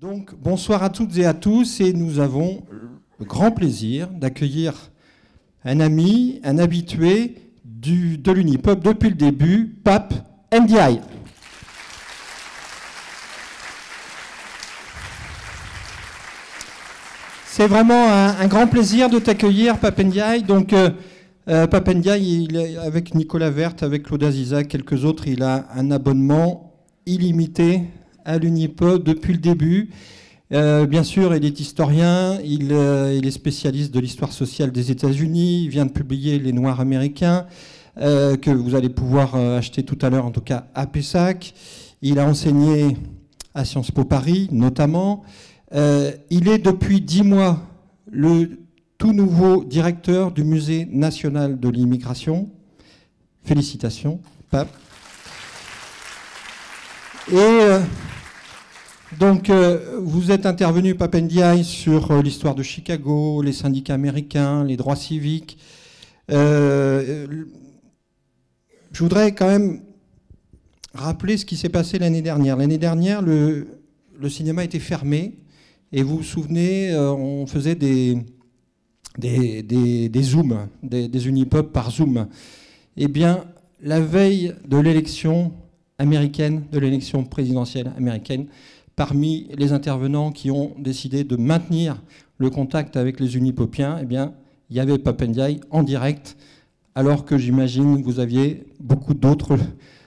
Donc, bonsoir à toutes et à tous, et nous avons le grand plaisir d'accueillir un ami, un habitué de l'Unipop depuis le début, Pape Ndiaye. C'est vraiment un grand plaisir de t'accueillir, Pape Ndiaye. Donc, Pape Ndiaye, il est avec Nicolas Vert, avec Claude Aziza, quelques autres, il a un abonnement illimité à l'Unipop depuis le début. Bien sûr, il est historien, il est spécialiste de l'histoire sociale des États-Unis, il vient de publier Les Noirs américains, que vous allez pouvoir acheter tout à l'heure, en tout cas à Pessac. Il a enseigné à Sciences Po Paris, notamment. Il est depuis 10 mois le tout nouveau directeur du Musée national de l'immigration. Félicitations, Pape. Et donc, vous êtes intervenu, Pape Ndiaye, sur l'histoire de Chicago, les syndicats américains, les droits civiques. Je voudrais quand même rappeler ce qui s'est passé l'année dernière. L'année dernière, le cinéma était fermé. Et vous vous souvenez, on faisait des Zooms, des Unipop par Zoom. Eh bien, la veille de l'élection américaine, de l'élection présidentielle américaine, parmi les intervenants qui ont décidé de maintenir le contact avec les Unipopiens, eh bien, il y avait Pape Ndiaye en direct, alors que j'imagine vous aviez beaucoup d'autres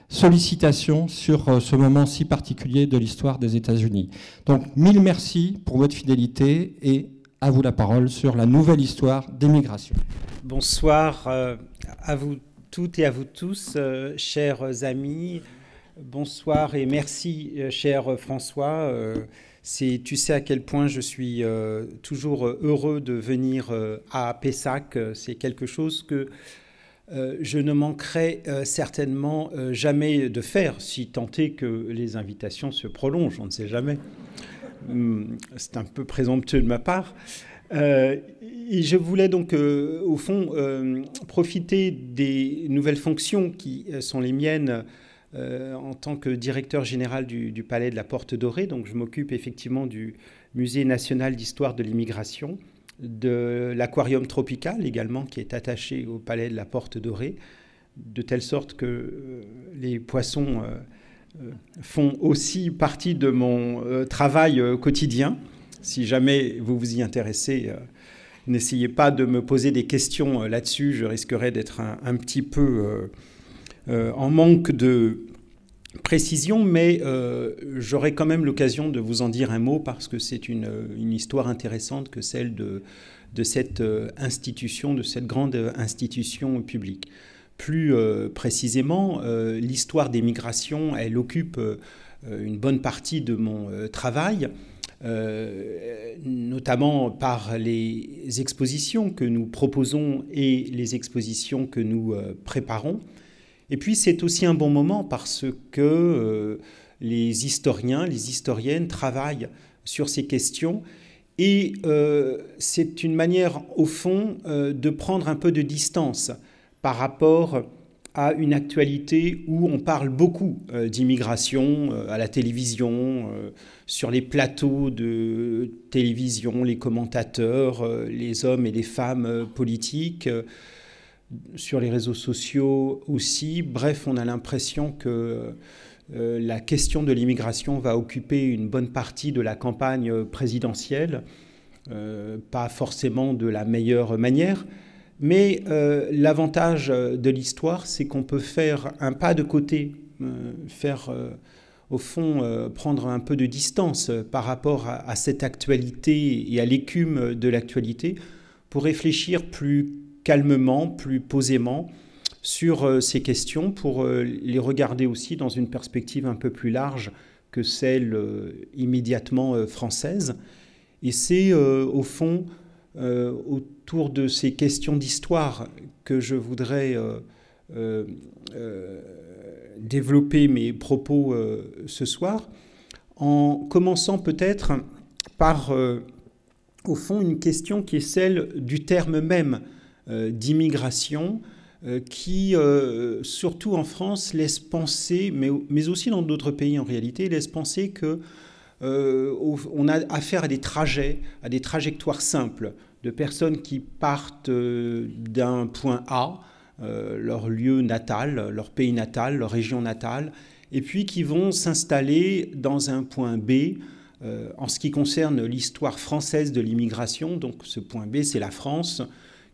sollicitations sur ce moment si particulier de l'histoire des États-Unis. Donc, mille merci pour votre fidélité et à vous la parole sur la nouvelle histoire des migrations. Bonsoir à vous toutes et à vous tous, chers amis. Bonsoir et merci, cher François. Tu sais à quel point je suis toujours heureux de venir à Pessac. C'est quelque chose que je ne manquerai certainement jamais de faire, si tant est que les invitations se prolongent, on ne sait jamais. C'est un peu présomptueux de ma part. Et je voulais donc, au fond, profiter des nouvelles fonctions qui sont les miennes en tant que directeur général du Palais de la Porte Dorée. Donc, je m'occupe effectivement du Musée national d'histoire de l'immigration, de l'aquarium tropical également, qui est attaché au Palais de la Porte Dorée, de telle sorte que les poissons font aussi partie de mon travail quotidien. Si jamais vous vous y intéressez, n'essayez pas de me poser des questions là-dessus, je risquerais d'être un petit peu en manque de précision, mais j'aurai quand même l'occasion de vous en dire un mot parce que c'est une histoire intéressante que celle de cette institution, de cette grande institution publique. Plus précisément, l'histoire des migrations, elle occupe une bonne partie de mon travail, notamment par les expositions que nous proposons et les expositions que nous préparons. Et puis c'est aussi un bon moment parce que les historiens, les historiennes travaillent sur ces questions et c'est une manière au fond de prendre un peu de distance par rapport à une actualité où on parle beaucoup d'immigration à la télévision, sur les plateaux de télévision, les commentateurs, les hommes et les femmes politiques, sur les réseaux sociaux aussi. Bref, on a l'impression que la question de l'immigration va occuper une bonne partie de la campagne présidentielle, pas forcément de la meilleure manière, mais l'avantage de l'histoire, c'est qu'on peut faire un pas de côté, au fond, prendre un peu de distance par rapport à cette actualité et à l'écume de l'actualité pour réfléchir plus calmement, plus posément sur ces questions, pour les regarder aussi dans une perspective un peu plus large que celle immédiatement française. Et c'est au fond autour de ces questions d'histoire que je voudrais développer mes propos ce soir, en commençant peut-être par, au fond, une question qui est celle du terme même d'immigration, qui, surtout en France, laisse penser, mais aussi dans d'autres pays en réalité, laisse penser que on a affaire à des trajectoires simples, de personnes qui partent d'un point A, leur lieu natal, leur pays natal, leur région natale, et puis qui vont s'installer dans un point B. En ce qui concerne l'histoire française de l'immigration, donc ce point B, c'est la France,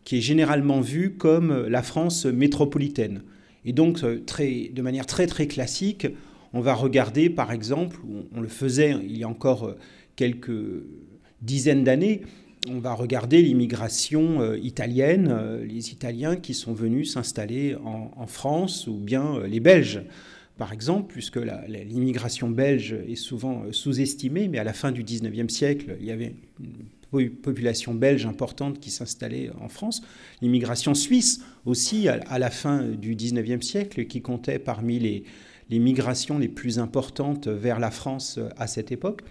qui est généralement vue comme la France métropolitaine. Et donc, de manière très très classique, on va regarder, par exemple, on le faisait il y a encore quelques dizaines d'années, on va regarder l'immigration italienne, les Italiens qui sont venus s'installer en France, ou bien les Belges, par exemple, puisque l'immigration belge est souvent sous-estimée, mais à la fin du XIXe siècle, il y avait une population belge importante qui s'installait en France. L'immigration suisse aussi, à la fin du XIXe siècle, qui comptait parmi les migrations les plus importantes vers la France à cette époque.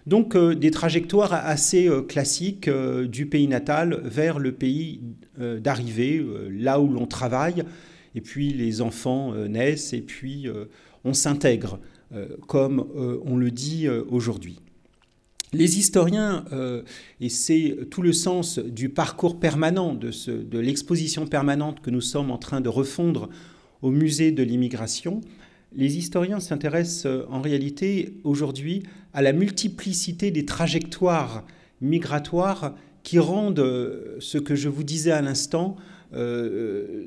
Donc des trajectoires assez classiques du pays natal vers le pays d'arrivée, là où l'on travaille, et puis les enfants naissent, et puis on s'intègre, comme on le dit aujourd'hui. Les historiens, et c'est tout le sens du parcours permanent, de l'exposition permanente que nous sommes en train de refondre au musée de l'immigration, les historiens s'intéressent en réalité aujourd'hui à la multiplicité des trajectoires migratoires qui rendent ce que je vous disais à l'instant,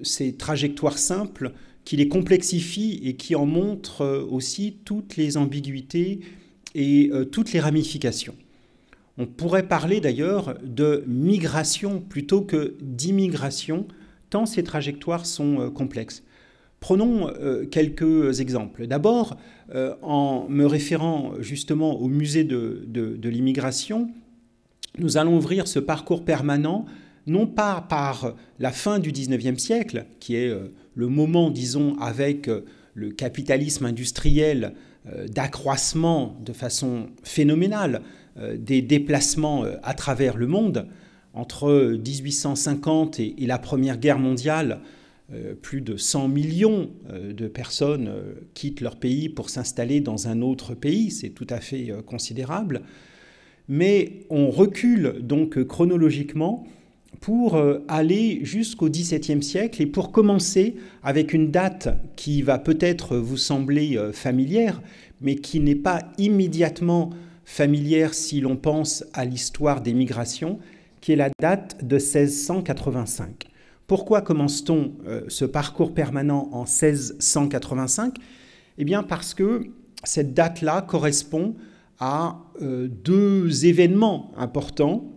ces trajectoires simples, qui les complexifient et qui en montrent aussi toutes les ambiguïtés et toutes les ramifications. On pourrait parler d'ailleurs de migration plutôt que d'immigration, tant ces trajectoires sont complexes. Prenons quelques exemples. D'abord, en me référant justement au musée de l'immigration, nous allons ouvrir ce parcours permanent, non pas par la fin du XIXe siècle, qui est le moment, disons, avec le capitalisme industriel d'accroissement de façon phénoménale des déplacements à travers le monde. Entre 1850 et la Première Guerre mondiale, plus de 100 millions de personnes quittent leur pays pour s'installer dans un autre pays, c'est tout à fait considérable. Mais on recule donc chronologiquement pour aller jusqu'au XVIIe siècle et pour commencer avec une date qui va peut-être vous sembler familière, mais qui n'est pas immédiatement familière si l'on pense à l'histoire des migrations, qui est la date de 1685. Pourquoi commence-t-on ce parcours permanent en 1685 ? Eh bien parce que cette date-là correspond à deux événements importants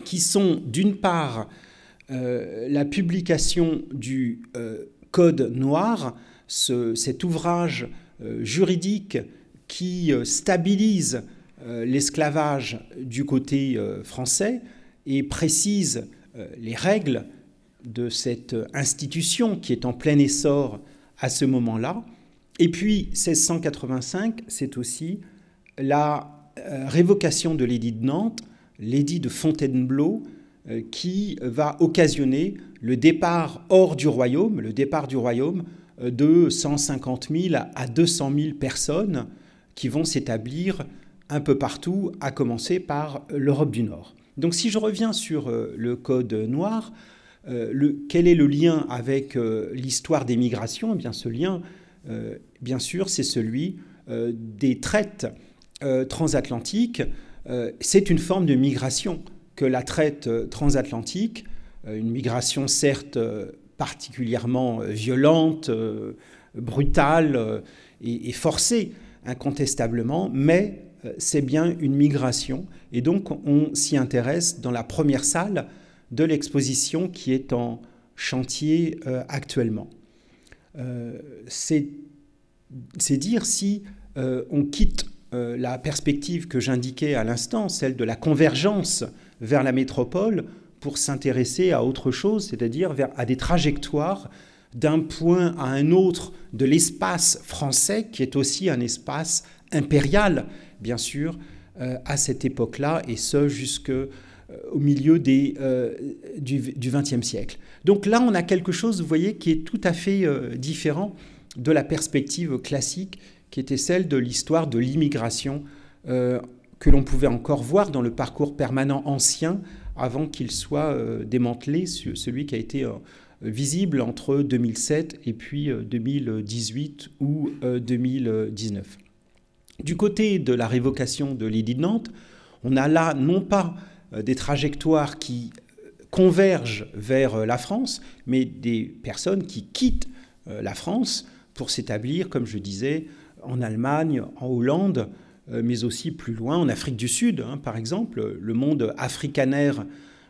qui sont d'une part la publication du Code noir, cet ouvrage juridique qui stabilise l'esclavage du côté français et précise les règles de cette institution qui est en plein essor à ce moment-là. Et puis 1685, c'est aussi la révocation de l'édit de Nantes, l'édit de Fontainebleau, qui va occasionner le départ hors du royaume, de 150 000 à 200 000 personnes qui vont s'établir un peu partout, à commencer par l'Europe du Nord. Donc si je reviens sur le Code noir, quel est le lien avec l'histoire des migrations ? Eh bien, ce lien, bien sûr, c'est celui des traites transatlantiques. C'est une forme de migration que la traite transatlantique, une migration certes particulièrement violente, brutale et forcée, incontestablement, mais c'est bien une migration. Et donc, on s'y intéresse dans la première salle de l'exposition qui est en chantier actuellement. C'est dire si on quitte la perspective que j'indiquais à l'instant, celle de la convergence vers la métropole, pour s'intéresser à autre chose, c'est-à-dire à des trajectoires d'un point à un autre de l'espace français, qui est aussi un espace impérial, bien sûr, à cette époque-là, et ce jusqu'au milieu du XXe siècle. Donc là, on a quelque chose, vous voyez, qui est tout à fait différent de la perspective classique, qui était celle de l'histoire de l'immigration que l'on pouvait encore voir dans le parcours permanent ancien avant qu'il soit démantelé, celui qui a été visible entre 2007 et puis 2018 ou 2019. Du côté de la révocation de l'édit de Nantes, on a là non pas des trajectoires qui convergent vers la France, mais des personnes qui quittent la France pour s'établir, comme je disais, en Allemagne, en Hollande, mais aussi plus loin, en Afrique du Sud, par exemple. Le monde africanaire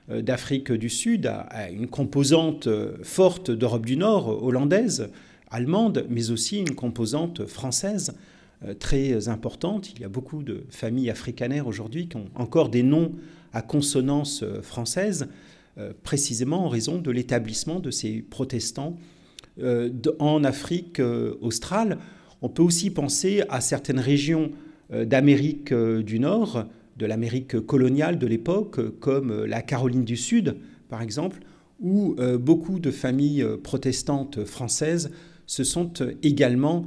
d'Afrique du Sud a une composante forte d'Europe du Nord, hollandaise, allemande, mais aussi une composante française très importante. Il y a beaucoup de familles africanaires aujourd'hui qui ont encore des noms à consonance française, précisément en raison de l'établissement de ces protestants en Afrique australe. On peut aussi penser à certaines régions d'Amérique du Nord, de l'Amérique coloniale de l'époque, comme la Caroline du Sud, par exemple, où beaucoup de familles protestantes françaises se sont également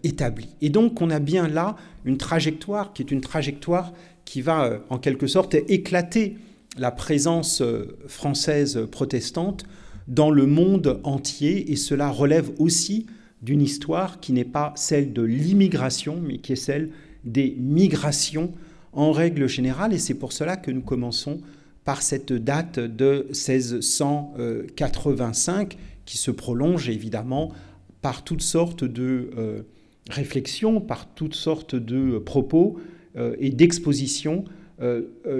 établies. Et donc, on a bien là une trajectoire qui est une trajectoire qui va, en quelque sorte, éclater la présence française protestante dans le monde entier, et cela relève aussi d'une histoire qui n'est pas celle de l'immigration, mais qui est celle des migrations en règle générale, et c'est pour cela que nous commençons par cette date de 1685, qui se prolonge évidemment par toutes sortes de réflexions, par toutes sortes de propos et d'expositions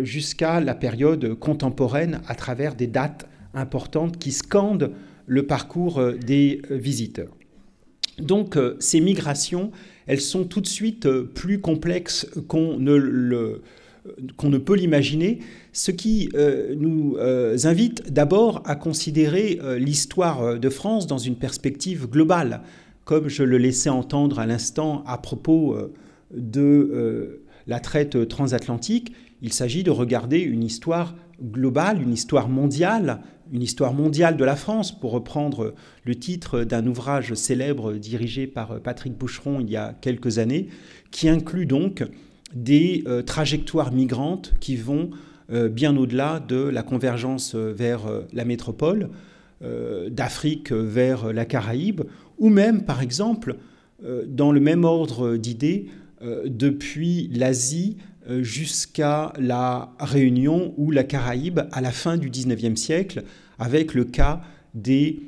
jusqu'à la période contemporaine à travers des dates importantes qui scandent le parcours des visiteurs. Donc ces migrations, elles sont tout de suite plus complexes qu'on ne peut l'imaginer, ce qui nous invite d'abord à considérer l'histoire de France dans une perspective globale, comme je le laissais entendre à l'instant à propos de la traite transatlantique. Il s'agit de regarder une histoire globale, une histoire mondiale de la France, pour reprendre le titre d'un ouvrage célèbre dirigé par Patrick Boucheron il y a quelques années, qui inclut donc des trajectoires migrantes qui vont bien au-delà de la convergence vers la métropole, d'Afrique vers la Caraïbe, ou même, par exemple, dans le même ordre d'idées, depuis l'Asie jusqu'à la Réunion ou la Caraïbe à la fin du XIXe siècle, avec le cas des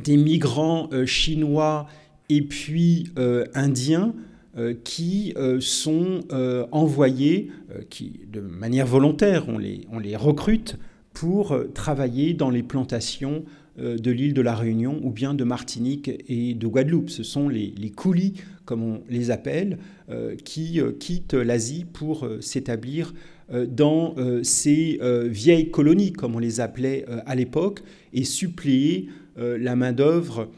migrants chinois et puis indiens qui sont envoyés, qui de manière volontaire, on les recrute pour travailler dans les plantations de l'île de la Réunion ou bien de Martinique et de Guadeloupe. Ce sont les coulis, comme on les appelle, qui quittent l'Asie pour s'établir dans ces vieilles colonies, comme on les appelait à l'époque, et suppléer la main-d'œuvre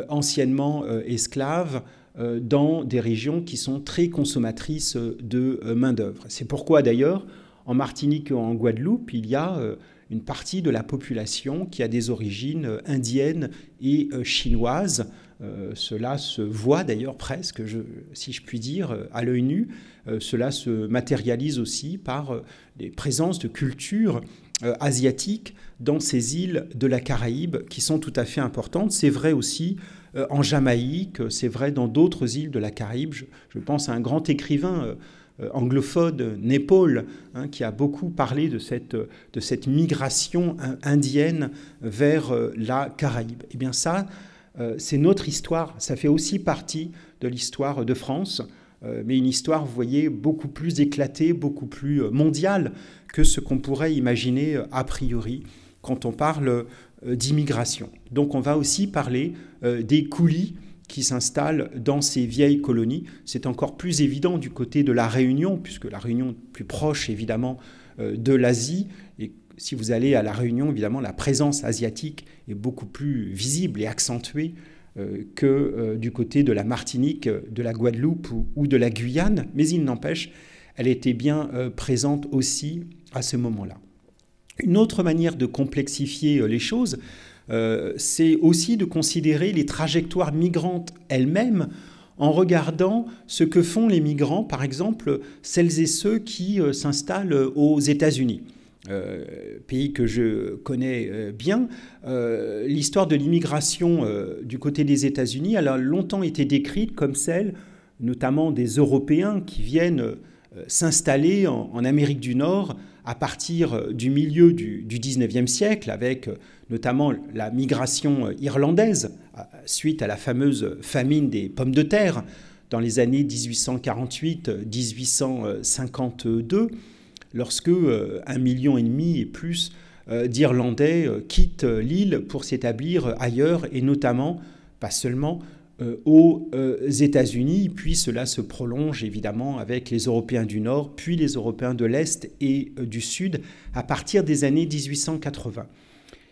anciennement esclave dans des régions qui sont très consommatrices de main-d'œuvre. C'est pourquoi d'ailleurs, en Martinique et en Guadeloupe, il y a une partie de la population qui a des origines indiennes et chinoises. Cela se voit d'ailleurs presque, si je puis dire, à l'œil nu. Cela se matérialise aussi par des présences de cultures asiatiques dans ces îles de la Caraïbe qui sont tout à fait importantes. C'est vrai aussi en Jamaïque, c'est vrai dans d'autres îles de la Caraïbe. Je pense à un grand écrivain anglophone, Naipaul, qui a beaucoup parlé de cette migration indienne vers la Caraïbe. Eh bien ça, c'est notre histoire, ça fait aussi partie de l'histoire de France, mais une histoire, vous voyez, beaucoup plus éclatée, beaucoup plus mondiale que ce qu'on pourrait imaginer a priori quand on parle d'immigration. Donc on va aussi parler des coulis qui s'installent dans ces vieilles colonies. C'est encore plus évident du côté de la Réunion, puisque la Réunion est plus proche évidemment de l'Asie. Et si vous allez à la Réunion, évidemment, la présence asiatique est beaucoup plus visible et accentuée que du côté de la Martinique, de la Guadeloupe ou de la Guyane. Mais il n'empêche, elle était bien présente aussi à ce moment-là. Une autre manière de complexifier les choses, c'est aussi de considérer les trajectoires migrantes elles-mêmes en regardant ce que font les migrants, par exemple celles et ceux qui s'installent aux États-Unis. Pays que je connais bien, l'histoire de l'immigration du côté des États-Unis elle a longtemps été décrite comme celle notamment des Européens qui viennent s'installer en Amérique du Nord à partir du milieu du 19e siècle, avec notamment la migration irlandaise, suite à la fameuse famine des pommes de terre dans les années 1848-1852, lorsque 1,5 million et plus d'Irlandais quittent l'île pour s'établir ailleurs, et notamment, pas seulement, aux États-Unis, puis cela se prolonge évidemment avec les Européens du Nord, puis les Européens de l'Est et du Sud à partir des années 1880.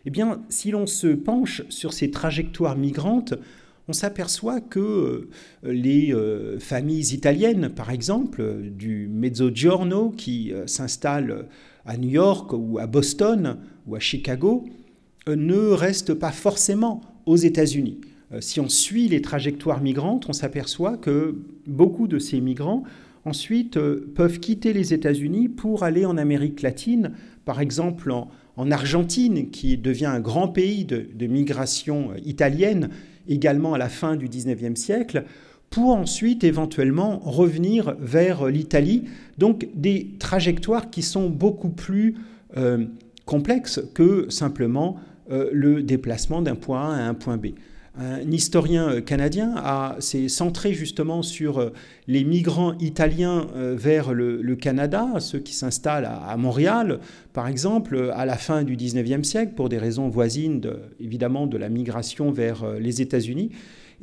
Eh bien, si l'on se penche sur ces trajectoires migrantes, on s'aperçoit que les familles italiennes, par exemple, du Mezzogiorno, qui s'installent à New York ou à Boston ou à Chicago, ne restent pas forcément aux États-Unis. Si on suit les trajectoires migrantes, on s'aperçoit que beaucoup de ces migrants ensuite peuvent quitter les États-Unis pour aller en Amérique latine, par exemple en Argentine, qui devient un grand pays de migration italienne, également à la fin du XIXe siècle, pour ensuite éventuellement revenir vers l'Italie. Donc des trajectoires qui sont beaucoup plus complexes que simplement le déplacement d'un point A à un point B. Un historien canadien s'est centré justement sur les migrants italiens vers le Canada, ceux qui s'installent à Montréal, par exemple, à la fin du XIXe siècle, pour des raisons voisines, évidemment, de la migration vers les États-Unis.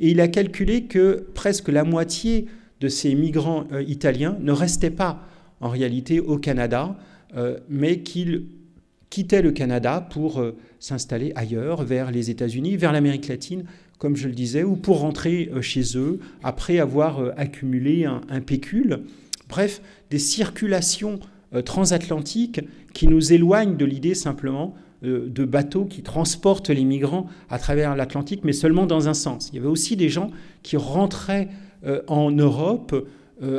Et il a calculé que presque la moitié de ces migrants italiens ne restaient pas, en réalité, au Canada, mais qu'ils quittaient le Canada pour s'installer ailleurs, vers les États-Unis, vers l'Amérique latine, comme je le disais, ou pour rentrer chez eux après avoir accumulé un pécule. Bref, des circulations transatlantiques qui nous éloignent de l'idée simplement de bateaux qui transportent les migrants à travers l'Atlantique, mais seulement dans un sens. Il y avait aussi des gens qui rentraient en Europe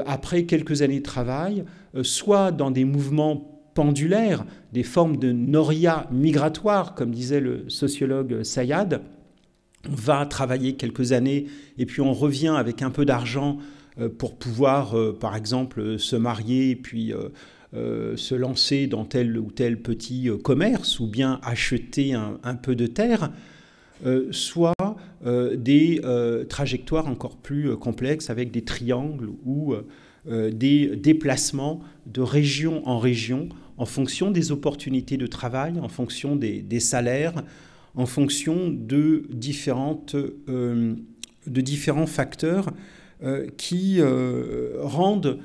après quelques années de travail, soit dans des mouvements pendulaires, des formes de noria migratoire, comme disait le sociologue Sayad. On va travailler quelques années et puis on revient avec un peu d'argent pour pouvoir, par exemple, se marier et puis se lancer dans tel ou tel petit commerce ou bien acheter un peu de terre, soit des trajectoires encore plus complexes avec des triangles ou des déplacements de région en région en fonction des opportunités de travail, en fonction des salaires, en fonction de différents facteurs qui rendent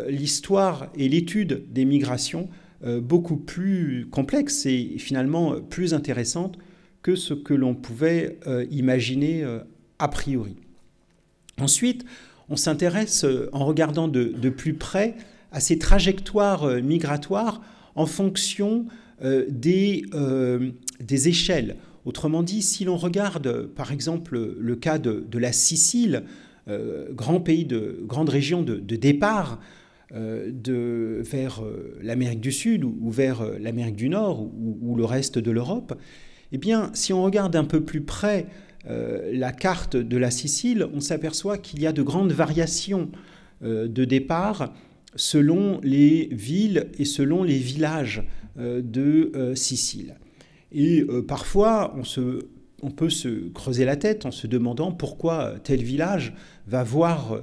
l'histoire et l'étude des migrations beaucoup plus complexes et finalement plus intéressantes que ce que l'on pouvait imaginer a priori. Ensuite, on s'intéresse en regardant de plus près à ces trajectoires migratoires en fonction des échelles. Autrement dit, si l'on regarde par exemple le cas de la Sicile, grande région de départ vers l'Amérique du Sud ou vers l'Amérique du Nord ou le reste de l'Europe, eh bien, si on regarde un peu plus près la carte de la Sicile, on s'aperçoit qu'il y a de grandes variations de départ selon les villes et selon les villages de Sicile. Et parfois, on peut se creuser la tête en se demandant pourquoi tel village va voir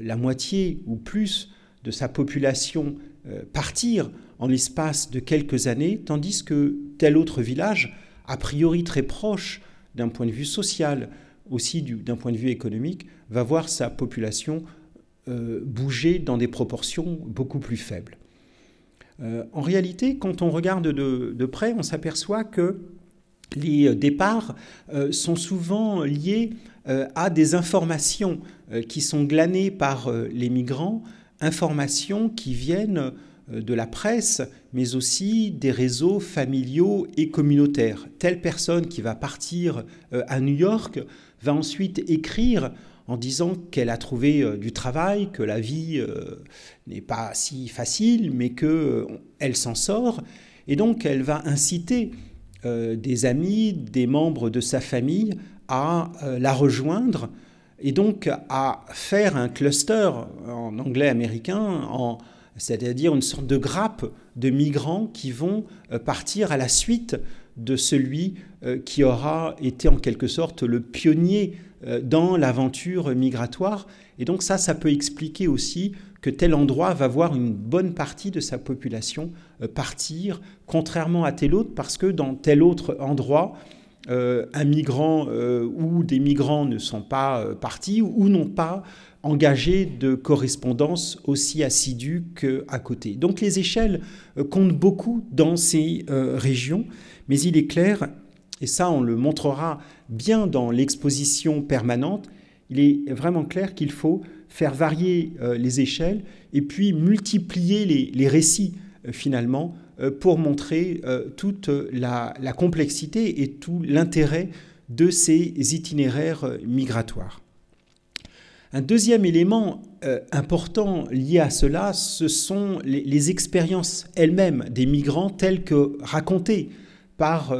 la moitié ou plus de sa population partir en l'espace de quelques années, tandis que tel autre village, a priori très proche d'un point de vue social, aussi d'un point de vue économique, va voir sa population bouger dans des proportions beaucoup plus faibles. En réalité, quand on regarde de près, on s'aperçoit que les départs sont souvent liés à des informations qui sont glanées par les migrants, informations qui viennent de la presse, mais aussi des réseaux familiaux et communautaires. Telle personne qui va partir à New York va ensuite écrire en disant qu'elle a trouvé du travail, que la vie n'est pas si facile, mais qu'elle s'en sort. Et donc, elle va inciter des amis, des membres de sa famille à la rejoindre et donc à faire un cluster, en anglais américain, c'est-à-dire une sorte de grappe de migrants qui vont partir à la suite de celui qui aura été en quelque sorte le pionnier dans l'aventure migratoire. Et donc ça peut expliquer aussi que tel endroit va voir une bonne partie de sa population partir, contrairement à tel autre, parce que dans tel autre endroit, un migrant ou des migrants ne sont pas partis ou n'ont pas engagé de correspondance aussi assidue qu'à côté. Donc les échelles comptent beaucoup dans ces régions, mais il est clair, et ça on le montrera bien dans l'exposition permanente, il est vraiment clair qu'il faut faire varier les échelles et puis multiplier les récits finalement pour montrer toute la complexité et tout l'intérêt de ces itinéraires migratoires. Un deuxième élément important lié à cela, ce sont les expériences elles-mêmes des migrants telles que racontées par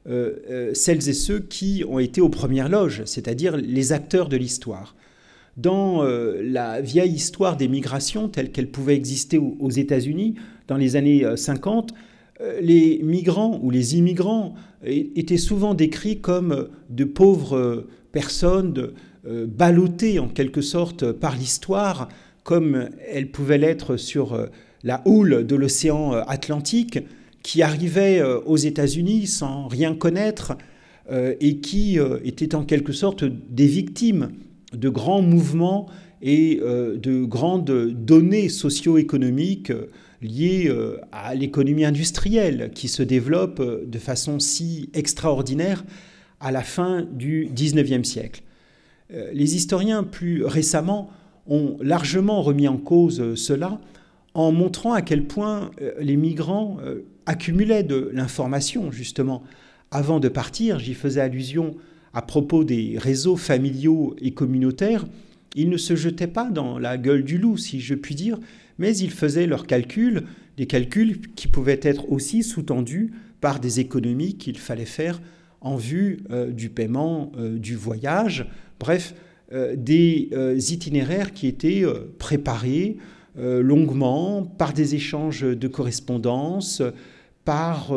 celles et ceux qui ont été aux premières loges, c'est-à-dire les acteurs de l'histoire. Dans la vieille histoire des migrations telle qu'elle pouvait exister aux États-Unis dans les années 50, les migrants ou les immigrants étaient souvent décrits comme de pauvres personnes ballottées en quelque sorte par l'histoire, comme elles pouvaient l'être sur la houle de l'océan Atlantique, qui arrivaient aux États-Unis sans rien connaître et qui étaient en quelque sorte des victimes de grands mouvements et de grandes données socio-économiques liées à l'économie industrielle qui se développe de façon si extraordinaire à la fin du XIXe siècle. Les historiens, plus récemment, ont largement remis en cause cela en montrant à quel point les migrants accumulaient de l'information, justement. Avant de partir, j'y faisais allusion à propos des réseaux familiaux et communautaires, ils ne se jetaient pas dans la gueule du loup, si je puis dire, mais ils faisaient leurs calculs, des calculs qui pouvaient être aussi sous-tendus par des économies qu'il fallait faire en vue du paiement du voyage, bref, des itinéraires qui étaient préparés longuement par des échanges de correspondance, par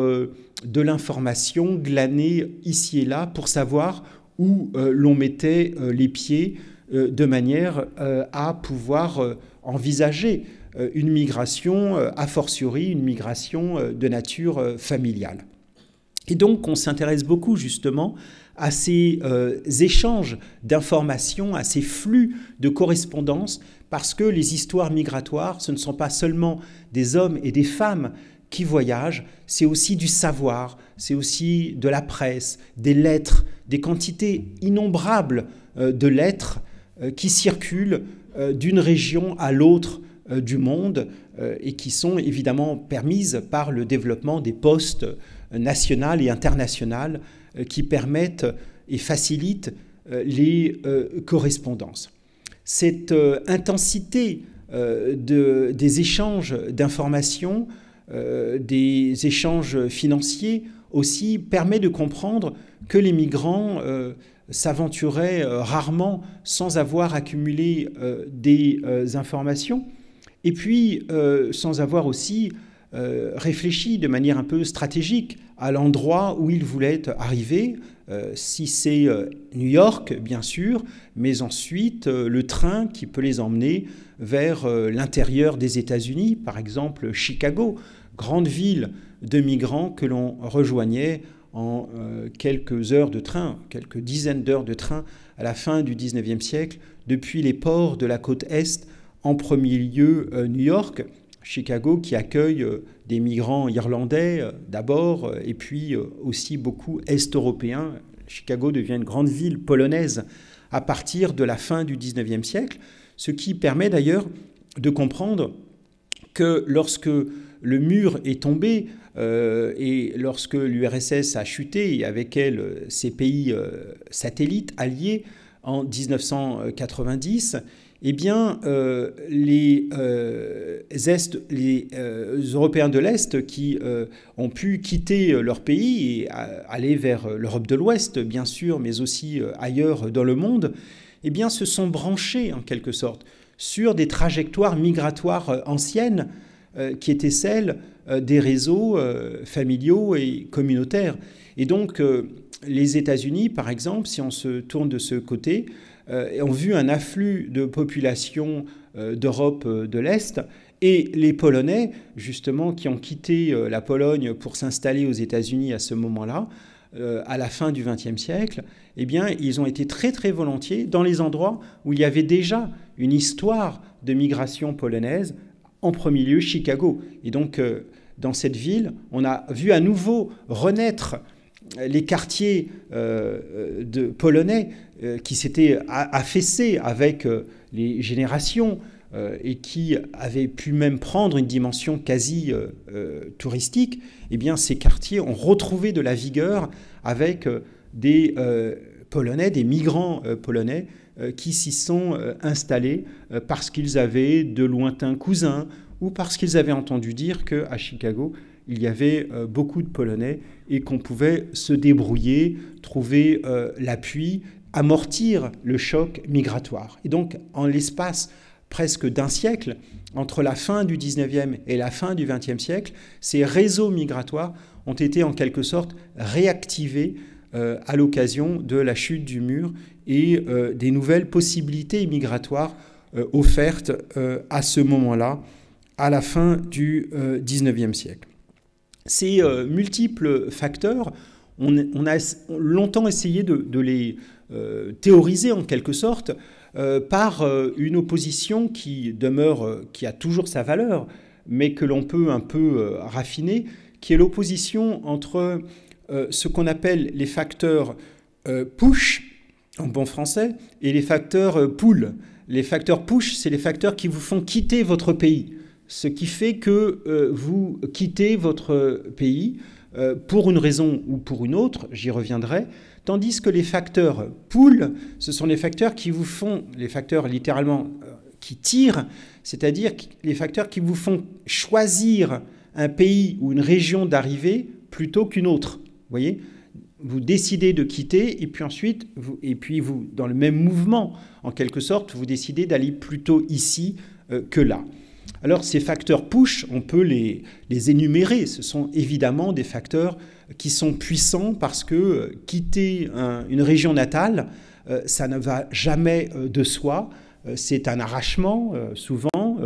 de l'information glanée ici et là pour savoir où l'on mettait les pieds de manière à pouvoir envisager une migration, a fortiori une migration de nature familiale. Et donc on s'intéresse beaucoup justement à ces échanges d'informations, à ces flux de correspondance, parce que les histoires migratoires, ce ne sont pas seulement des hommes et des femmes qui voyagent, c'est aussi du savoir, c'est aussi de la presse, des lettres, des quantités innombrables de lettres qui circulent d'une région à l'autre du monde et qui sont évidemment permises par le développement des postes nationales et internationales qui permettent et facilitent les correspondances. Cette intensité des échanges d'informations, des échanges financiers aussi permet de comprendre que les migrants s'aventuraient rarement sans avoir accumulé des informations et puis sans avoir aussi réfléchi de manière un peu stratégique à l'endroit où ils voulaient arriver, si c'est New York bien sûr, mais ensuite le train qui peut les emmener vers l'intérieur des États-Unis, par exemple Chicago, grande ville de migrants que l'on rejoignait en quelques heures de train, quelques dizaines d'heures de train à la fin du XIXe siècle, depuis les ports de la côte Est, en premier lieu New York, Chicago qui accueille des migrants irlandais d'abord, et puis aussi beaucoup est-européens. Chicago devient une grande ville polonaise à partir de la fin du XIXe siècle, ce qui permet d'ailleurs de comprendre que lorsque le mur est tombé et lorsque l'URSS a chuté, et avec elle ses pays satellites alliés en 1990, eh bien, les Européens de l'Est qui ont pu quitter leur pays et aller vers l'Europe de l'Ouest, bien sûr, mais aussi ailleurs dans le monde, eh bien, se sont branchés, en quelque sorte, sur des trajectoires migratoires anciennes qui étaient celles des réseaux familiaux et communautaires. Et donc, les États-Unis, par exemple, si on se tourne de ce côté, ont vu un afflux de population d'Europe de l'Est, et les Polonais, justement, qui ont quitté la Pologne pour s'installer aux États-Unis à ce moment-là, à la fin du XXe siècle, eh bien, ils ont été très très volontiers dans les endroits où il y avait déjà une histoire de migration polonaise, en premier lieu Chicago. Et donc, dans cette ville, on a vu à nouveau renaître les quartiers de polonais qui s'étaient affaissés avec les générations et qui avaient pu même prendre une dimension quasi touristique. Eh bien, ces quartiers ont retrouvé de la vigueur avec des Polonais, des migrants polonais qui s'y sont installés parce qu'ils avaient de lointains cousins ou parce qu'ils avaient entendu dire qu'à Chicago, il y avait beaucoup de Polonais et qu'on pouvait se débrouiller, trouver l'appui, amortir le choc migratoire. Et donc, en l'espace presque d'un siècle, entre la fin du 19e et la fin du 20e siècle, ces réseaux migratoires ont été en quelque sorte réactivés à l'occasion de la chute du mur et des nouvelles possibilités migratoires offertes à ce moment-là, à la fin du 19e siècle. Ces multiples facteurs, on a longtemps essayé de les théoriser en quelque sorte par une opposition qui demeure, qui a toujours sa valeur, mais que l'on peut un peu raffiner, qui est l'opposition entre ce qu'on appelle les facteurs push, en bon français, et les facteurs pull. Les facteurs push, c'est les facteurs qui vous font quitter votre pays, ce qui fait que vous quittez votre pays pour une raison ou pour une autre, j'y reviendrai, tandis que les facteurs pull, ce sont les facteurs qui vous font, les facteurs littéralement qui tirent, c'est-à-dire les facteurs qui vous font choisir un pays ou une région d'arrivée plutôt qu'une autre. Vous voyez, vous décidez de quitter et puis ensuite, vous, dans le même mouvement, en quelque sorte, vous décidez d'aller plutôt ici que là. Alors ces facteurs push, on peut les énumérer. Ce sont évidemment des facteurs qui sont puissants parce que quitter une région natale, ça ne va jamais de soi. C'est un arrachement, souvent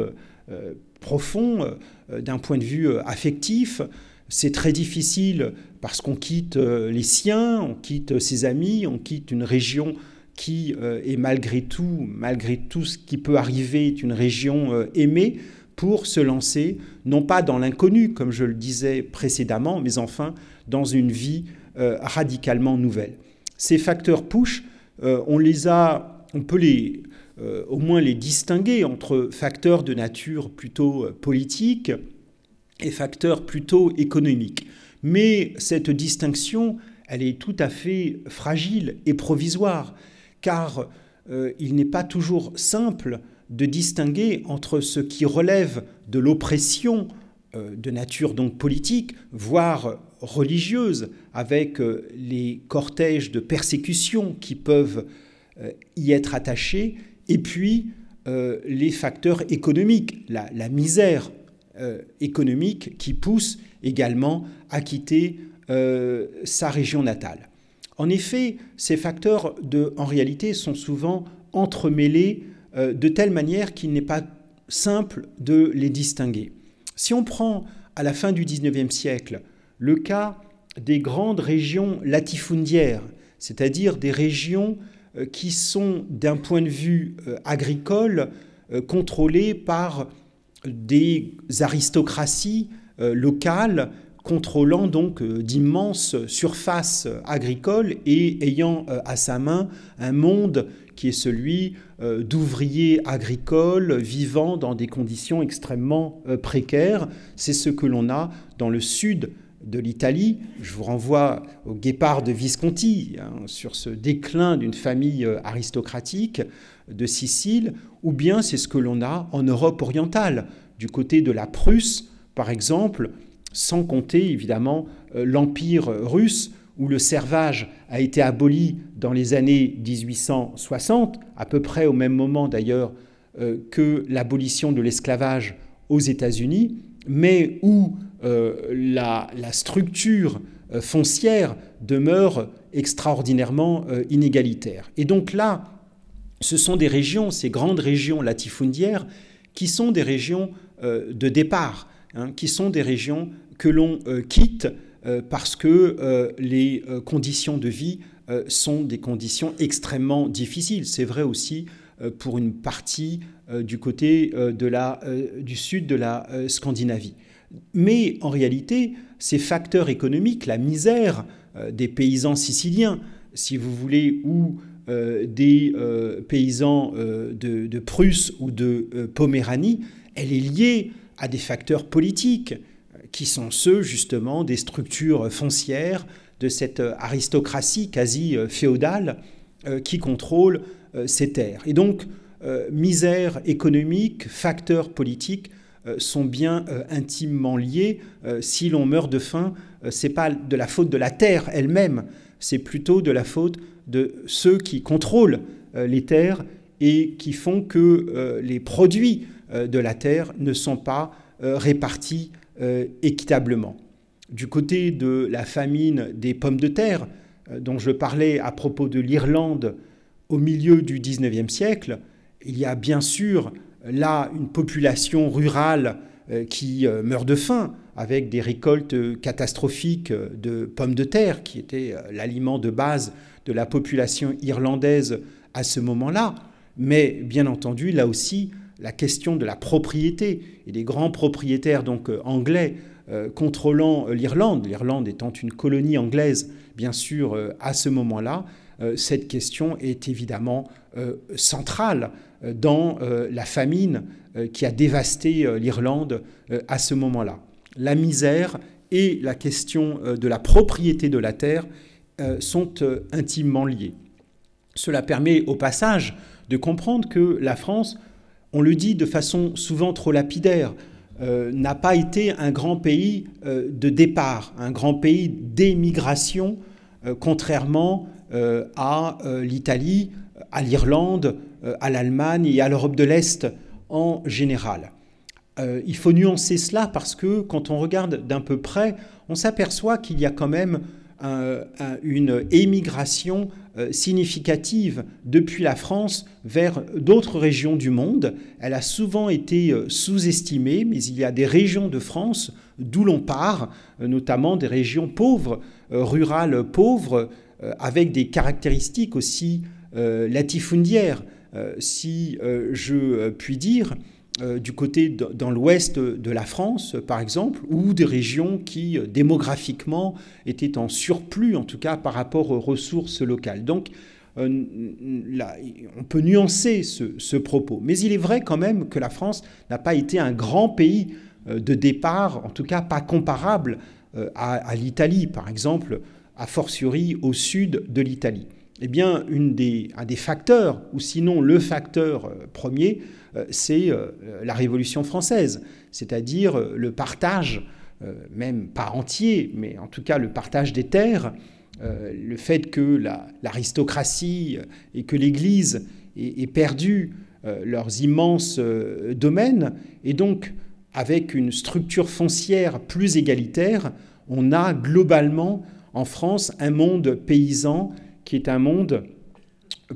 profond, d'un point de vue affectif. C'est très difficile parce qu'on quitte les siens, on quitte ses amis, on quitte une région qui est malgré tout ce qui peut arriver, est une région aimée, pour se lancer, non pas dans l'inconnu, comme je le disais précédemment, mais enfin dans une vie radicalement nouvelle. Ces facteurs push, on peut au moins les distinguer entre facteurs de nature plutôt politique et facteurs plutôt économiques. Mais cette distinction, elle est tout à fait fragile et provisoire, car il n'est pas toujours simple de distinguer entre ce qui relève de l'oppression de nature donc politique, voire religieuse, avec les cortèges de persécution qui peuvent y être attachés, et puis les facteurs économiques, la misère économique qui pousse également à quitter sa région natale. En effet, ces facteurs, en réalité, sont souvent entremêlés de telle manière qu'il n'est pas simple de les distinguer. Si on prend à la fin du XIXe siècle le cas des grandes régions latifundiaires, c'est-à-dire des régions qui sont d'un point de vue agricole contrôlées par des aristocraties locales contrôlant donc d'immenses surfaces agricoles et ayant à sa main un monde qui est celui d'ouvriers agricoles vivant dans des conditions extrêmement précaires. C'est ce que l'on a dans le sud de l'Italie. Je vous renvoie au Guépard de Visconti, sur ce déclin d'une famille aristocratique de Sicile, ou bien c'est ce que l'on a en Europe orientale, du côté de la Prusse, par exemple, sans compter évidemment l'Empire russe, où le servage a été aboli dans les années 1860, à peu près au même moment d'ailleurs que l'abolition de l'esclavage aux États-Unis, mais où la structure foncière demeure extraordinairement inégalitaire. Et donc là, ce sont des régions, ces grandes régions latifundiaires, qui sont des régions de départ, qui sont des régions que l'on quitte parce que les conditions de vie sont des conditions extrêmement difficiles. C'est vrai aussi pour une partie du côté du sud de la Scandinavie. Mais en réalité, ces facteurs économiques, la misère des paysans siciliens, si vous voulez, ou des paysans de Prusse ou de Poméranie, elle est liée à des facteurs politiques qui sont ceux justement des structures foncières de cette aristocratie quasi féodale qui contrôle ces terres. Et donc, misère économique, facteurs politiques sont bien intimement liés. Si l'on meurt de faim, ce n'est pas de la faute de la terre elle-même, c'est plutôt de la faute de ceux qui contrôlent les terres et qui font que les produits de la terre ne sont pas répartis équitablement. Du côté de la famine des pommes de terre, dont je parlais à propos de l'Irlande au milieu du XIXe siècle, il y a bien sûr là une population rurale qui meurt de faim, avec des récoltes catastrophiques de pommes de terre, qui étaient l'aliment de base de la population irlandaise à ce moment-là. Mais bien entendu, là aussi, la question de la propriété et des grands propriétaires donc anglais contrôlant l'Irlande étant une colonie anglaise, bien sûr, à ce moment-là, cette question est évidemment centrale dans la famine qui a dévasté l'Irlande à ce moment-là. La misère et la question de la propriété de la terre sont intimement liées. Cela permet au passage de comprendre que la France, on le dit de façon souvent trop lapidaire, n'a pas été un grand pays de départ, un grand pays d'émigration, contrairement à l'Italie, à l'Irlande, à l'Allemagne et à l'Europe de l'Est en général. Il faut nuancer cela parce que quand on regarde d'un peu près, on s'aperçoit qu'il y a quand même une émigration significative depuis la France vers d'autres régions du monde. Elle a souvent été sous-estimée, mais il y a des régions de France d'où l'on part, notamment des régions pauvres, rurales pauvres, avec des caractéristiques aussi latifundiaires, si je puis dire, du côté dans l'ouest de la France, par exemple, ou des régions qui, démographiquement, étaient en surplus, en tout cas par rapport aux ressources locales. Donc, là, on peut nuancer ce propos. Mais il est vrai quand même que la France n'a pas été un grand pays de départ, en tout cas pas comparable à l'Italie, par exemple, a fortiori au sud de l'Italie. Eh bien, un des facteurs, ou sinon le facteur premier, c'est la Révolution française, c'est-à-dire le partage, même pas entier, mais en tout cas le partage des terres, le fait que l'aristocratie et que l'Église aient perdu leurs immenses domaines, et donc avec une structure foncière plus égalitaire, on a globalement en France un monde paysan qui est un monde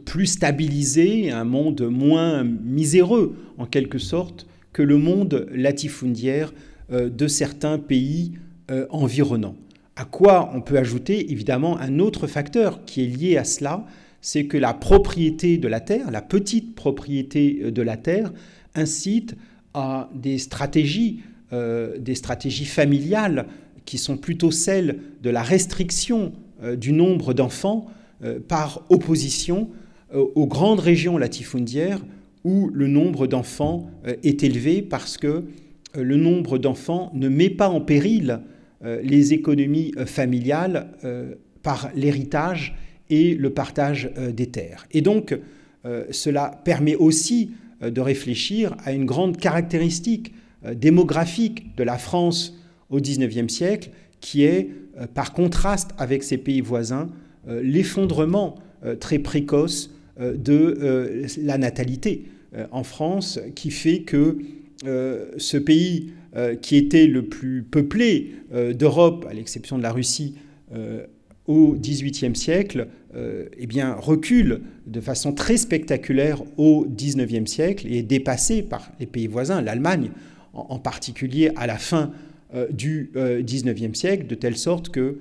plus stabilisé, un monde moins miséreux, en quelque sorte, que le monde latifundiaire de certains pays environnants. À quoi on peut ajouter, évidemment, un autre facteur qui est lié à cela, c'est que la propriété de la terre, la petite propriété de la terre, incite à des stratégies familiales qui sont plutôt celles de la restriction du nombre d'enfants par opposition aux grandes régions latifondières où le nombre d'enfants est élevé parce que le nombre d'enfants ne met pas en péril les économies familiales par l'héritage et le partage des terres. Et donc, cela permet aussi de réfléchir à une grande caractéristique démographique de la France au XIXe siècle, qui est, par contraste avec ses pays voisins, l'effondrement très précoce de la natalité en France, qui fait que ce pays qui était le plus peuplé d'Europe, à l'exception de la Russie, au XVIIIe siècle, eh bien, recule de façon très spectaculaire au XIXe siècle et est dépassé par les pays voisins, l'Allemagne en particulier à la fin du XIXe siècle, de telle sorte que,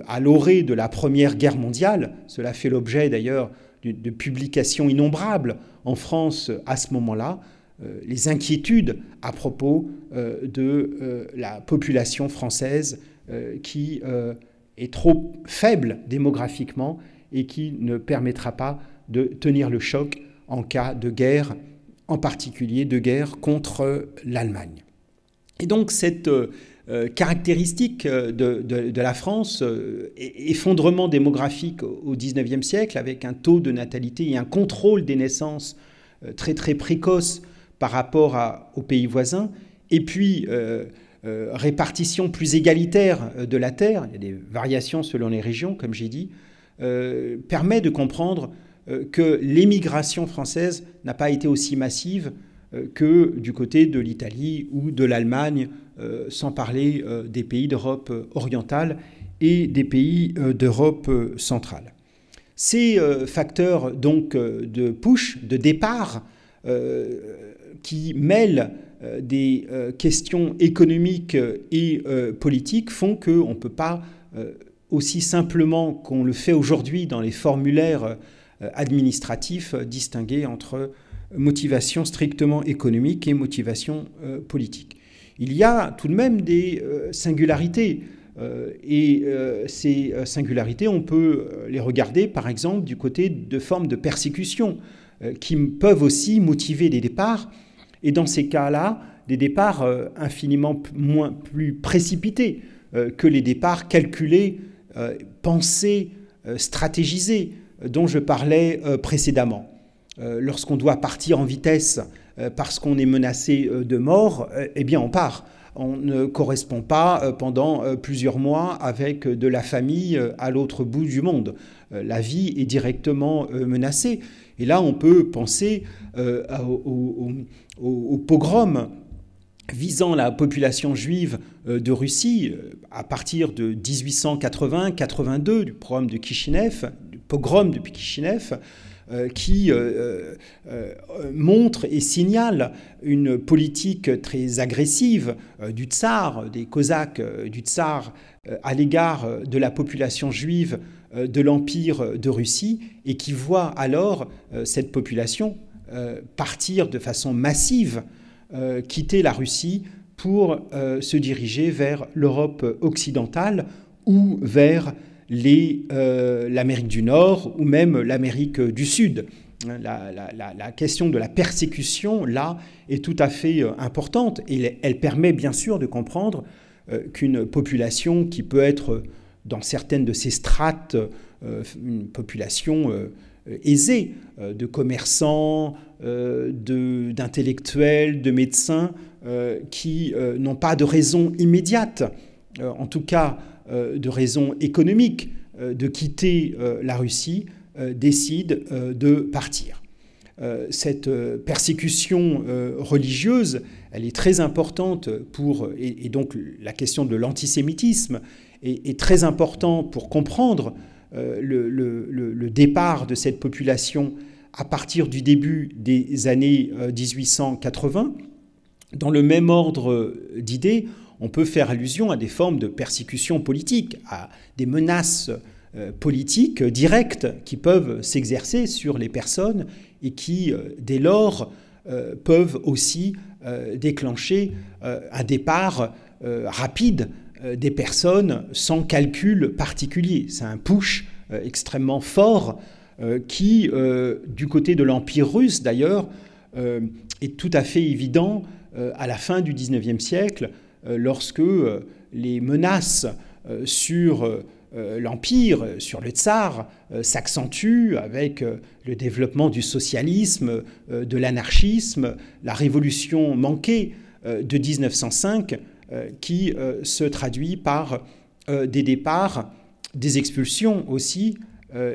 à l'orée de la Première Guerre mondiale, cela fait l'objet d'ailleurs de publications innombrables en France à ce moment-là, les inquiétudes à propos de la population française qui est trop faible démographiquement et qui ne permettra pas de tenir le choc en cas de guerre, en particulier de guerre contre l'Allemagne. Et donc cette caractéristique de la France, effondrement démographique au XIXe siècle, avec un taux de natalité et un contrôle des naissances très très précoce par rapport aux pays voisins, et puis répartition plus égalitaire de la terre, il y a des variations selon les régions, comme j'ai dit, permet de comprendre que l'émigration française n'a pas été aussi massive que du côté de l'Italie ou de l'Allemagne, sans parler des pays d'Europe orientale et des pays d'Europe centrale. Ces facteurs donc de push, de départ, qui mêlent des questions économiques et politiques font qu'on ne peut pas, aussi simplement qu'on le fait aujourd'hui dans les formulaires administratifs, distinguer entre motivation strictement économique et motivation politique. Il y a tout de même des singularités et ces singularités, on peut les regarder par exemple du côté de formes de persécution qui peuvent aussi motiver des départs, et dans ces cas-là, des départs infiniment plus précipités que les départs calculés, pensés, stratégisés, dont je parlais précédemment. Lorsqu'on doit partir en vitesse parce qu'on est menacé de mort, eh bien on part. On ne correspond pas pendant plusieurs mois avec de la famille à l'autre bout du monde. La vie est directement menacée. Et là, on peut penser au pogrom visant la population juive de Russie à partir de 1880-82, du pogrom de Kishinev, qui montre et signale une politique très agressive du tsar, des Cosaques du tsar à l'égard de la population juive de l'Empire de Russie, et qui voit alors cette population partir de façon massive, quitter la Russie pour se diriger vers l'Europe occidentale ou vers l'Amérique du Nord ou même l'Amérique du Sud. La question de la persécution, là, est tout à fait importante, et elle permet bien sûr de comprendre qu'une population qui peut être, dans certaines de ces strates, une population aisée, de commerçants, d'intellectuels, de médecins, qui n'ont pas de raison immédiate, en tout cas de raison économique, de quitter la Russie, décident de partir. Cette persécution religieuse, elle est très importante et donc la question de l'antisémitisme est très importante pour comprendre le départ de cette population à partir du début des années 1880. Dans le même ordre d'idées, on peut faire allusion à des formes de persécution politique, à des menaces politiques directes qui peuvent s'exercer sur les personnes et qui, dès lors, peuvent aussi déclencher un départ rapide des personnes sans calcul particulier. C'est un push extrêmement fort qui, du côté de l'Empire russe d'ailleurs, est tout à fait évident à la fin du XIXe siècle, lorsque les menaces sur l'Empire, sur le tsar, s'accentuent avec le développement du socialisme, de l'anarchisme, la révolution manquée de 1905, qui se traduit par des départs, des expulsions aussi,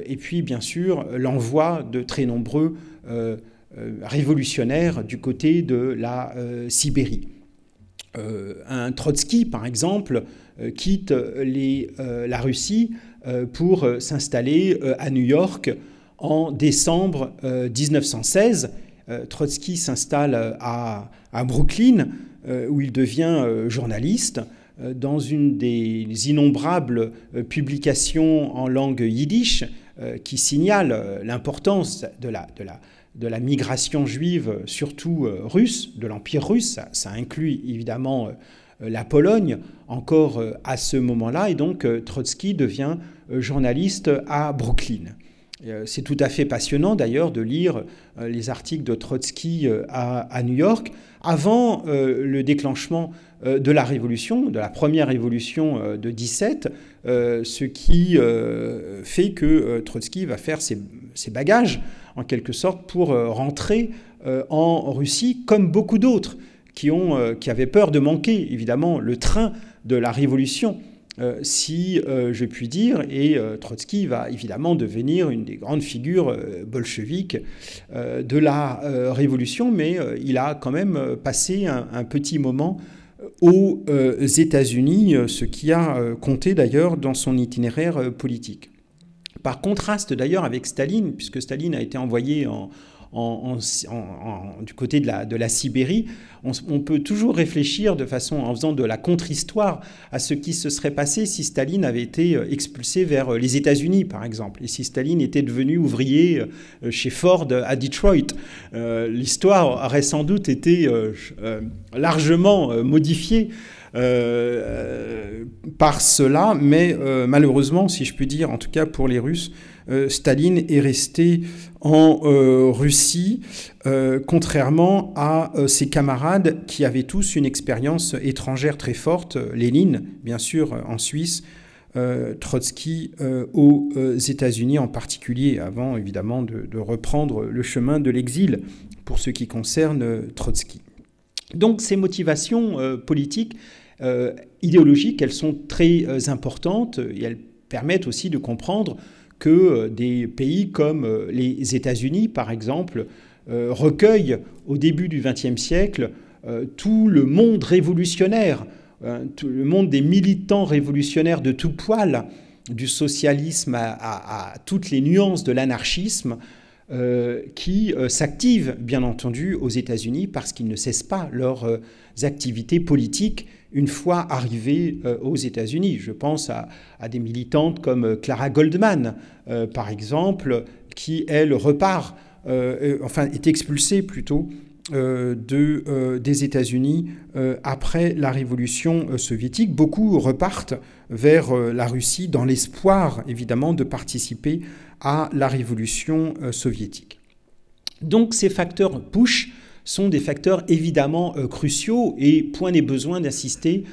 et puis bien sûr l'envoi de très nombreux révolutionnaires du côté de la Sibérie. Un Trotsky, par exemple, quitte la Russie pour s'installer à New York en décembre 1916. Trotsky s'installe à Brooklyn, où il devient journaliste, dans une des innombrables publications en langue yiddish qui signale l'importance de la migration juive, surtout russe, de l'Empire russe. Ça inclut évidemment la Pologne encore à ce moment-là, et donc Trotsky devient journaliste à Brooklyn. C'est tout à fait passionnant d'ailleurs de lire les articles de Trotsky à New York avant le déclenchement de la révolution, de la première révolution de 17, ce qui fait que Trotsky va faire ses bagages en quelque sorte pour rentrer en Russie, comme beaucoup d'autres qui avaient peur de manquer évidemment le train de la révolution, si je puis dire, et Trotsky va évidemment devenir une des grandes figures bolcheviques de la révolution, mais il a quand même passé un petit moment aux États-Unis, ce qui a compté d'ailleurs dans son itinéraire politique. Par contraste d'ailleurs avec Staline, puisque Staline a été envoyé du côté de la Sibérie, on peut toujours réfléchir en faisant de la contre-histoire à ce qui se serait passé si Staline avait été expulsé vers les États-Unis, par exemple, et si Staline était devenu ouvrier chez Ford à Detroit. L'histoire aurait sans doute été largement modifiée par cela, mais malheureusement, si je puis dire, en tout cas pour les Russes, Staline est resté en Russie, contrairement à ses camarades qui avaient tous une expérience étrangère très forte. Lénine, bien sûr, en Suisse, Trotsky aux États-Unis en particulier, avant évidemment de reprendre le chemin de l'exil pour ce qui concerne Trotsky. Donc ces motivations politiques, idéologiques, elles sont très importantes et elles permettent aussi de comprendre que des pays comme les États-Unis, par exemple, recueillent au début du XXe siècle tout le monde révolutionnaire, tout le monde des militants révolutionnaires de tout poil, du socialisme à toutes les nuances de l'anarchisme, qui s'activent, bien entendu, aux États-Unis parce qu'ils ne cessent pas leurs activités politiques une fois arrivés aux États-Unis. Je pense à des militantes comme Clara Goldman, par exemple, qui, elle, est expulsée plutôt des États-Unis après la révolution soviétique. Beaucoup repartent vers la Russie dans l'espoir, évidemment, de participer à la révolution soviétique. Donc ces facteurs push sont des facteurs évidemment cruciaux, et point n'est besoin d'insister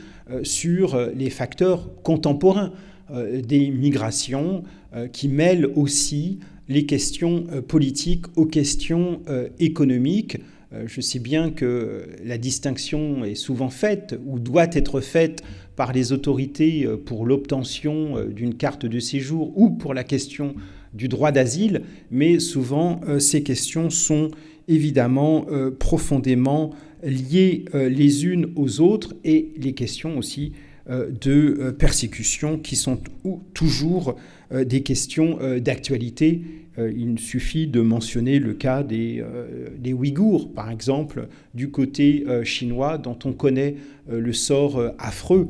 sur les facteurs contemporains des migrations qui mêlent aussi les questions politiques aux questions économiques. Je sais bien que la distinction est souvent faite ou doit être faite par les autorités pour l'obtention d'une carte de séjour ou pour la question du droit d'asile, mais souvent ces questions sont évidemment profondément liées les unes aux autres, et les questions aussi de persécution qui sont toujours des questions d'actualité. Il suffit de mentionner le cas des Ouïghours, par exemple, du côté chinois, dont on connaît le sort affreux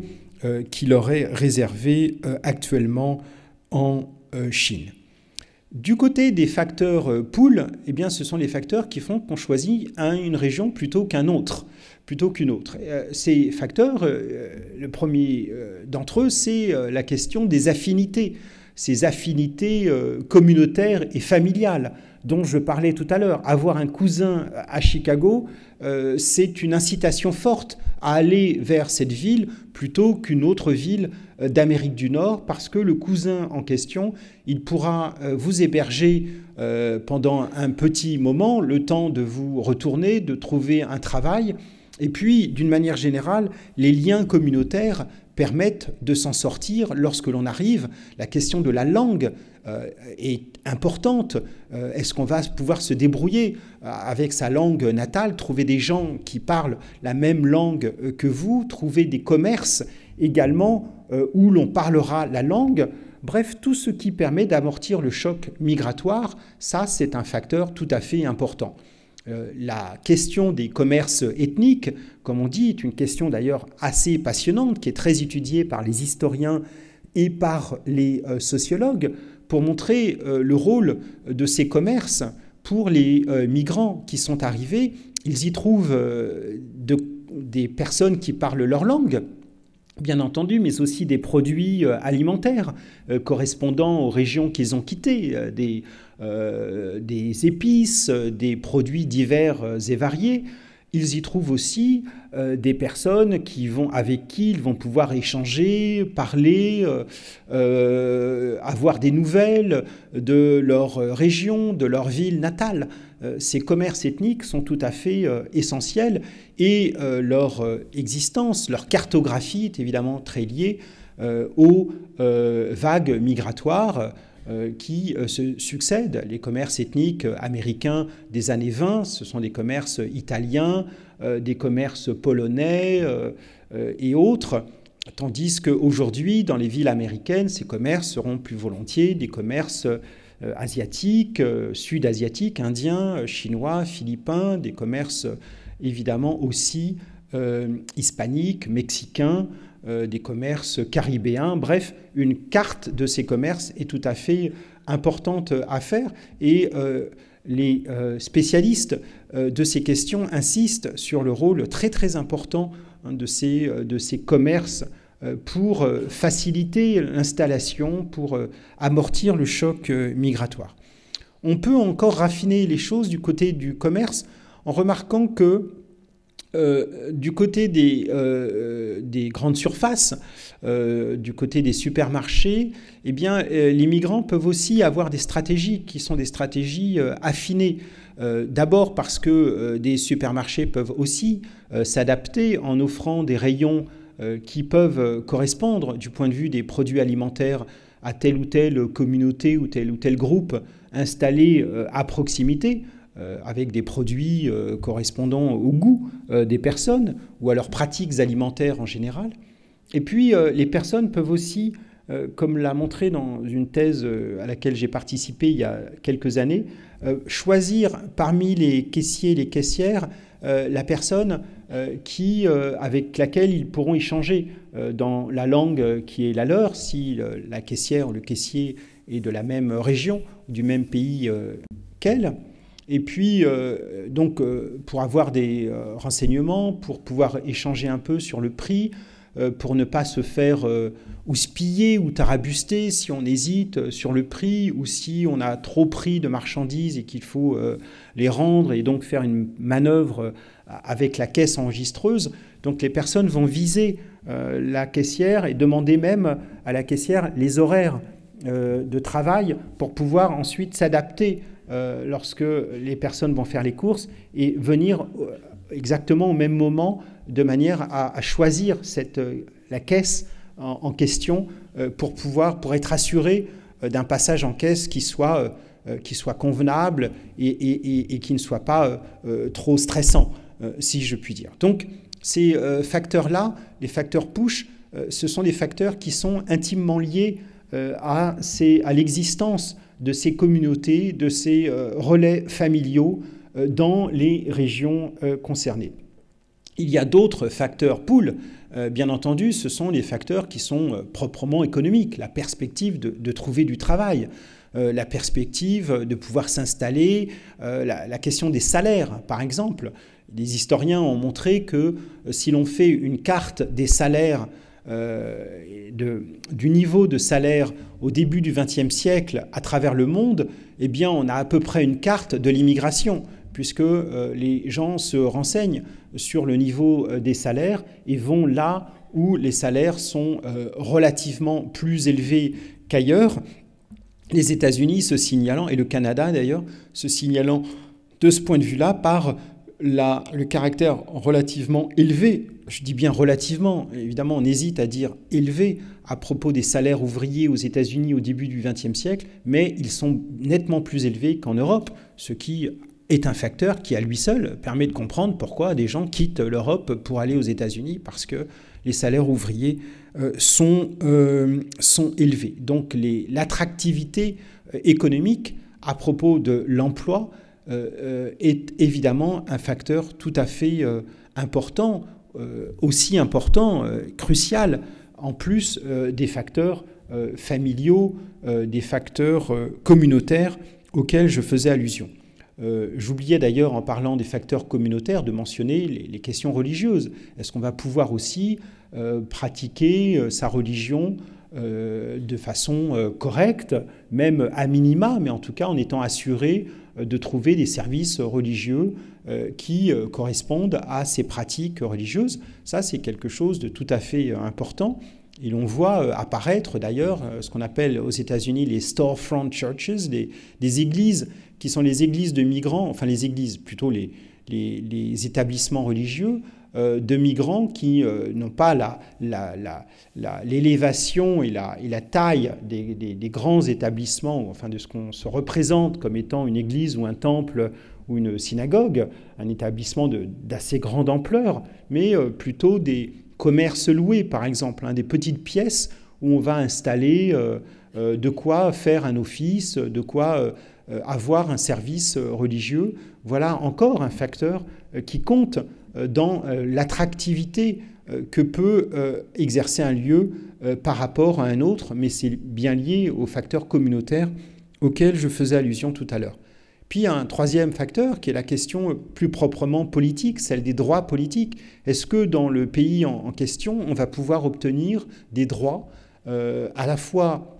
qui leur est réservé actuellement en Chine. Du côté des facteurs pool, eh bien, ce sont les facteurs qui font qu'on choisit une région plutôt qu'une autre. Ces facteurs, le premier d'entre eux, c'est la question des affinités, ces affinités communautaires et familiales dont je parlais tout à l'heure. Avoir un cousin à Chicago, c'est une incitation forte à aller vers cette ville plutôt qu'une autre ville d'Amérique du Nord, parce que le cousin en question, il pourra vous héberger pendant un petit moment, le temps de vous retourner, de trouver un travail. Et puis, d'une manière générale, les liens communautaires permettent de s'en sortir lorsque l'on arrive. La question de la langue est importante. Est-ce qu'on va pouvoir se débrouiller avec sa langue natale, trouver des gens qui parlent la même langue que vous, trouver des commerces également où l'on parlera la langue. Bref, tout ce qui permet d'amortir le choc migratoire, ça c'est un facteur tout à fait important. La question des commerces ethniques, comme on dit, est une question d'ailleurs assez passionnante, qui est très étudiée par les historiens et par les sociologues, pour montrer le rôle de ces commerces pour les migrants qui sont arrivés. Ils y trouvent des personnes qui parlent leur langue, bien entendu, mais aussi des produits alimentaires correspondant aux régions qu'ils ont quittées, des épices, des produits divers et variés. Ils y trouvent aussi des personnes avec qui ils vont pouvoir échanger, parler, avoir des nouvelles de leur région, de leur ville natale. Ces commerces ethniques sont tout à fait essentiels et leur existence, leur cartographie est évidemment très liée aux vagues migratoires qui se succèdent. Les commerces ethniques américains des années 20, ce sont des commerces italiens, des commerces polonais et autres, tandis qu'aujourd'hui, dans les villes américaines, ces commerces seront plus volontiers des commerces asiatiques, sud-asiatiques, indiens, chinois, philippins, des commerces évidemment aussi hispaniques, mexicains, des commerces caribéens. Bref, une carte de ces commerces est tout à fait importante à faire et les spécialistes de ces questions insistent sur le rôle très très important de ces commerces pour faciliter l'installation, pour amortir le choc migratoire. On peut encore raffiner les choses du côté du commerce en remarquant que du côté des grandes surfaces, du côté des supermarchés, eh bien, les migrants peuvent aussi avoir des stratégies qui sont des stratégies affinées. D'abord parce que des supermarchés peuvent aussi s'adapter en offrant des rayons qui peuvent correspondre du point de vue des produits alimentaires à telle ou telle communauté ou tel groupe installé à proximité, avec des produits correspondant au goût des personnes ou à leurs pratiques alimentaires en général. Et puis, les personnes peuvent aussi, comme l'a montré dans une thèse à laquelle j'ai participé il y a quelques années, choisir parmi les caissiers et les caissières la personne avec laquelle ils pourront échanger dans la langue qui est la leur, si la caissière ou le caissier est de la même région, du même pays qu'elle. Et puis, pour avoir des renseignements, pour pouvoir échanger un peu sur le prix, pour ne pas se faire houspiller ou tarabuster si on hésite sur le prix ou si on a trop pris de marchandises et qu'il faut les rendre et donc faire une manœuvre avec la caisse enregistreuse. Donc les personnes vont viser la caissière et demander même à la caissière les horaires de travail pour pouvoir ensuite s'adapter lorsque les personnes vont faire les courses et venir exactement au même moment de manière à choisir la caisse en question pour être assuré d'un passage en caisse qui soit convenable et qui ne soit pas trop stressant, si je puis dire. Donc ces facteurs-là, les facteurs push, ce sont des facteurs qui sont intimement liés à l'existence de ces communautés, de ces relais familiaux dans les régions concernées. Il y a d'autres facteurs pull, bien entendu, ce sont les facteurs qui sont proprement économiques, la perspective de trouver du travail. la perspective de pouvoir s'installer, la question des salaires, par exemple. Les historiens ont montré que si l'on fait une carte des salaires, du niveau de salaire au début du XXe siècle à travers le monde, eh bien, on a à peu près une carte de l'immigration, puisque les gens se renseignent sur le niveau des salaires et vont là où les salaires sont relativement plus élevés qu'ailleurs. Les États-Unis se signalant, et le Canada d'ailleurs, se signalant de ce point de vue-là par le caractère relativement élevé, je dis bien relativement, évidemment on hésite à dire élevé à propos des salaires ouvriers aux États-Unis au début du XXe siècle, mais ils sont nettement plus élevés qu'en Europe, ce qui est un facteur qui à lui seul permet de comprendre pourquoi des gens quittent l'Europe pour aller aux États-Unis, parce que les salaires ouvriers sont élevés. Donc l'attractivité économique à propos de l'emploi est évidemment un facteur tout à fait important, aussi important, crucial, en plus des facteurs familiaux, des facteurs communautaires auxquels je faisais allusion. J'oubliais d'ailleurs, en parlant des facteurs communautaires, de mentionner les questions religieuses. Est-ce qu'on va pouvoir aussi pratiquer sa religion de façon correcte, même à minima, mais en tout cas en étant assuré de trouver des services religieux qui correspondent à ces pratiques religieuses? Ça, c'est quelque chose de tout à fait important. Et l'on voit apparaître d'ailleurs ce qu'on appelle aux États-Unis les storefront churches, des églises qui sont les églises de migrants, enfin les églises, plutôt les établissements religieux de migrants qui n'ont pas l'élévation et la taille des grands établissements, enfin de ce qu'on se représente comme étant une église ou un temple ou une synagogue, un établissement d'assez grande ampleur, mais plutôt des commerces loués, par exemple, des petites pièces où on va installer de quoi faire un office, de quoi avoir un service religieux. Voilà encore un facteur qui compte dans l'attractivité que peut exercer un lieu par rapport à un autre, mais c'est bien lié aux facteurs communautaires auxquels je faisais allusion tout à l'heure. Puis un troisième facteur qui est la question plus proprement politique, celle des droits politiques. Est-ce que dans le pays en question, on va pouvoir obtenir des droits, à la fois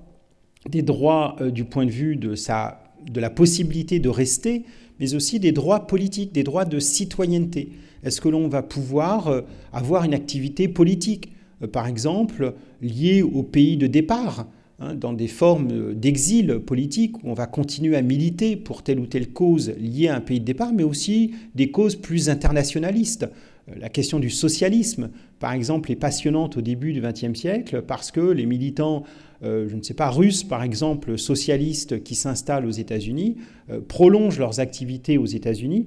des droits du point de vue de la possibilité de rester, mais aussi des droits politiques, des droits de citoyenneté? Est-ce que l'on va pouvoir avoir une activité politique, par exemple, liée au pays de départ, dans des formes d'exil politique où on va continuer à militer pour telle ou telle cause liée à un pays de départ, mais aussi des causes plus internationalistes. La question du socialisme, par exemple, est passionnante au début du XXe siècle parce que les militants, je ne sais pas, russes, par exemple, socialistes qui s'installent aux États-Unis, prolongent leurs activités aux États-Unis,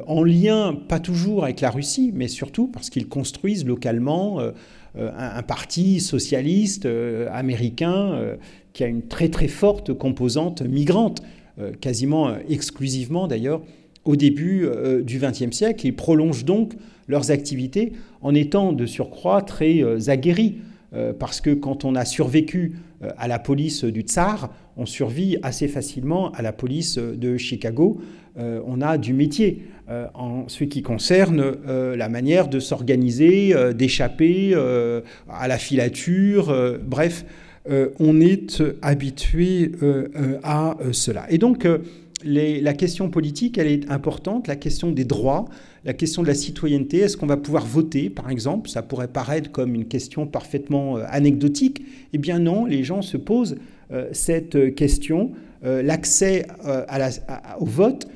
en lien, pas toujours avec la Russie, mais surtout parce qu'ils construisent localement un parti socialiste américain qui a une très très forte composante migrante, quasiment exclusivement d'ailleurs au début du XXe siècle. Ils prolongent donc leurs activités en étant de surcroît très aguerris, parce que quand on a survécu à la police du Tsar, on survit assez facilement à la police de Chicago. On a du métier en ce qui concerne la manière de s'organiser, d'échapper à la filature, bref, on est habitué à cela. Et donc, la question politique, elle est importante, la question des droits, la question de la citoyenneté. Est-ce qu'on va pouvoir voter, par exemple? Ça pourrait paraître comme une question parfaitement anecdotique. Eh bien non, les gens se posent cette question. L'accès au vote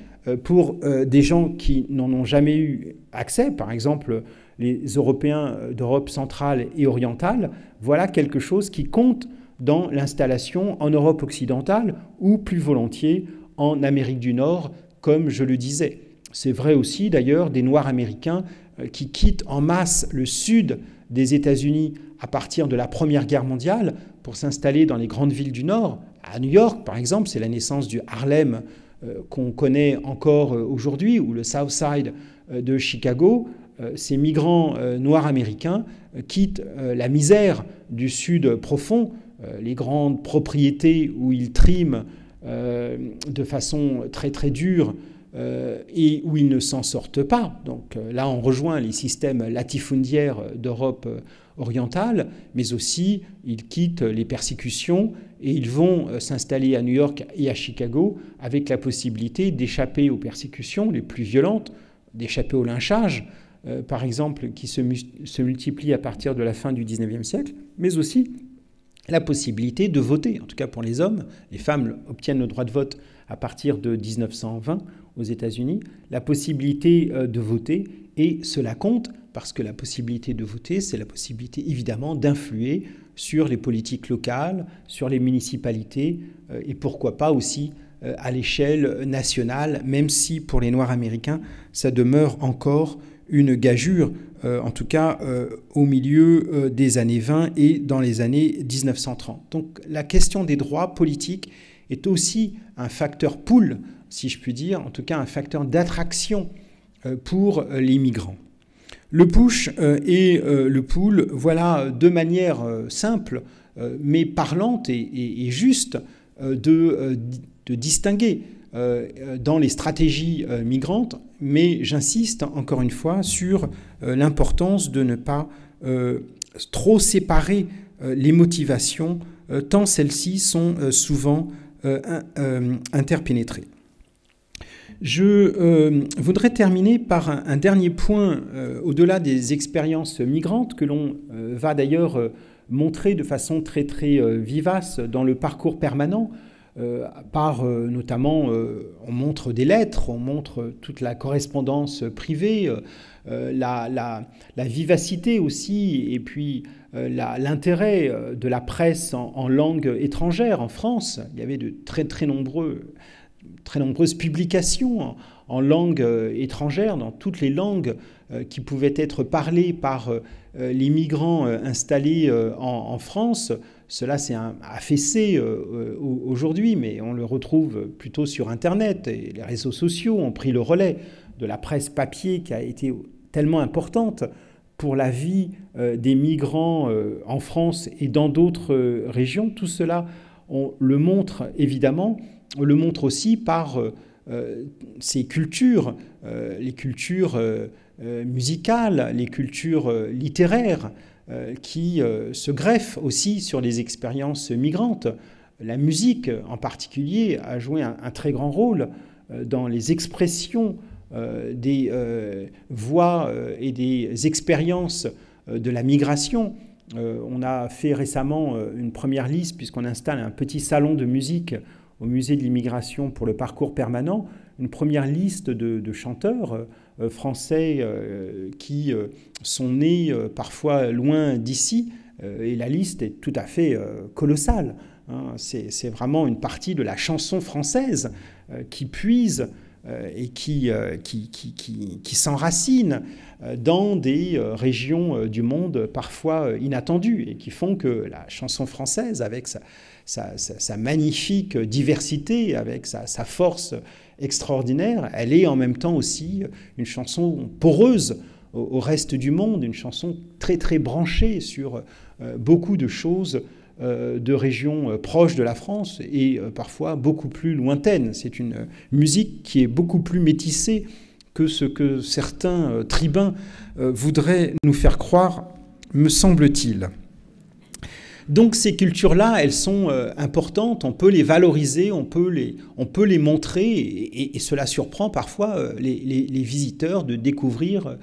pour des gens qui n'en ont jamais eu accès, par exemple les Européens d'Europe centrale et orientale, voilà quelque chose qui compte dans l'installation en Europe occidentale ou plus volontiers en Amérique du Nord, comme je le disais. C'est vrai aussi d'ailleurs des Noirs américains qui quittent en masse le sud des États-Unis à partir de la Première Guerre mondiale pour s'installer dans les grandes villes du Nord. À New York, par exemple, c'est la naissance du Harlem qu'on connaît encore aujourd'hui, ou le South Side de Chicago. Ces migrants noirs américains quittent la misère du sud profond, les grandes propriétés où ils triment de façon très très dure et où ils ne s'en sortent pas. Donc là, on rejoint les systèmes latifundiaires d'Europe orientale, mais aussi ils quittent les persécutions et ils vont s'installer à New York et à Chicago avec la possibilité d'échapper aux persécutions les plus violentes, d'échapper au lynchage, par exemple, qui se multiplient à partir de la fin du XIXe siècle, mais aussi la possibilité de voter, en tout cas pour les hommes. Les femmes obtiennent le droit de vote à partir de 1920 aux États-Unis, la possibilité de voter, et cela compte parce que la possibilité de voter, c'est la possibilité évidemment d'influer sur les politiques locales, sur les municipalités, et pourquoi pas aussi à l'échelle nationale, même si pour les Noirs américains, ça demeure encore une gageure, en tout cas au milieu des années 20 et dans les années 1930. Donc la question des droits politiques est aussi un facteur pull, si je puis dire, en tout cas un facteur d'attraction pour les migrants. Le push et le pull, voilà deux manières simples, mais parlantes et justes de distinguer dans les stratégies migrantes, mais j'insiste encore une fois sur l'importance de ne pas trop séparer les motivations, tant celles-ci sont souvent interpénétrées. Je voudrais terminer par un dernier point, au-delà des expériences migrantes, que l'on va d'ailleurs montrer de façon très très vivace dans le parcours permanent, par notamment, on montre des lettres, on montre toute la correspondance privée, la vivacité aussi, et puis l'intérêt de la presse en langue étrangère en France. Il y avait de très nombreuses publications en langue étrangère, dans toutes les langues qui pouvaient être parlées par les migrants installés en France. Cela s'est affaissé aujourd'hui, mais on le retrouve plutôt sur Internet. Et les réseaux sociaux ont pris le relais de la presse papier qui a été tellement importante pour la vie des migrants en France et dans d'autres régions. Tout cela, on le montre évidemment. On le montre aussi par ces cultures, les cultures musicales, les cultures littéraires, qui se greffent aussi sur les expériences migrantes. La musique, en particulier, a joué un très grand rôle dans les expressions des voix et des expériences de la migration. On a fait récemment une première liste, puisqu'on installe un petit salon de musique au musée de l'immigration pour le parcours permanent, une première liste de chanteurs français qui sont nés parfois loin d'ici, et la liste est tout à fait colossale. C'est vraiment une partie de la chanson française qui puise et qui s'enracine dans des régions du monde parfois inattendues, et qui font que la chanson française, avec sa magnifique diversité, avec sa force extraordinaire, elle est en même temps aussi une chanson poreuse au reste du monde, une chanson très très branchée sur beaucoup de choses de régions proches de la France et parfois beaucoup plus lointaines. C'est une musique qui est beaucoup plus métissée que ce que certains tribuns voudraient nous faire croire, me semble-t-il. Donc ces cultures-là, elles sont importantes, on peut les valoriser, on peut les montrer, et cela surprend parfois les visiteurs de découvrir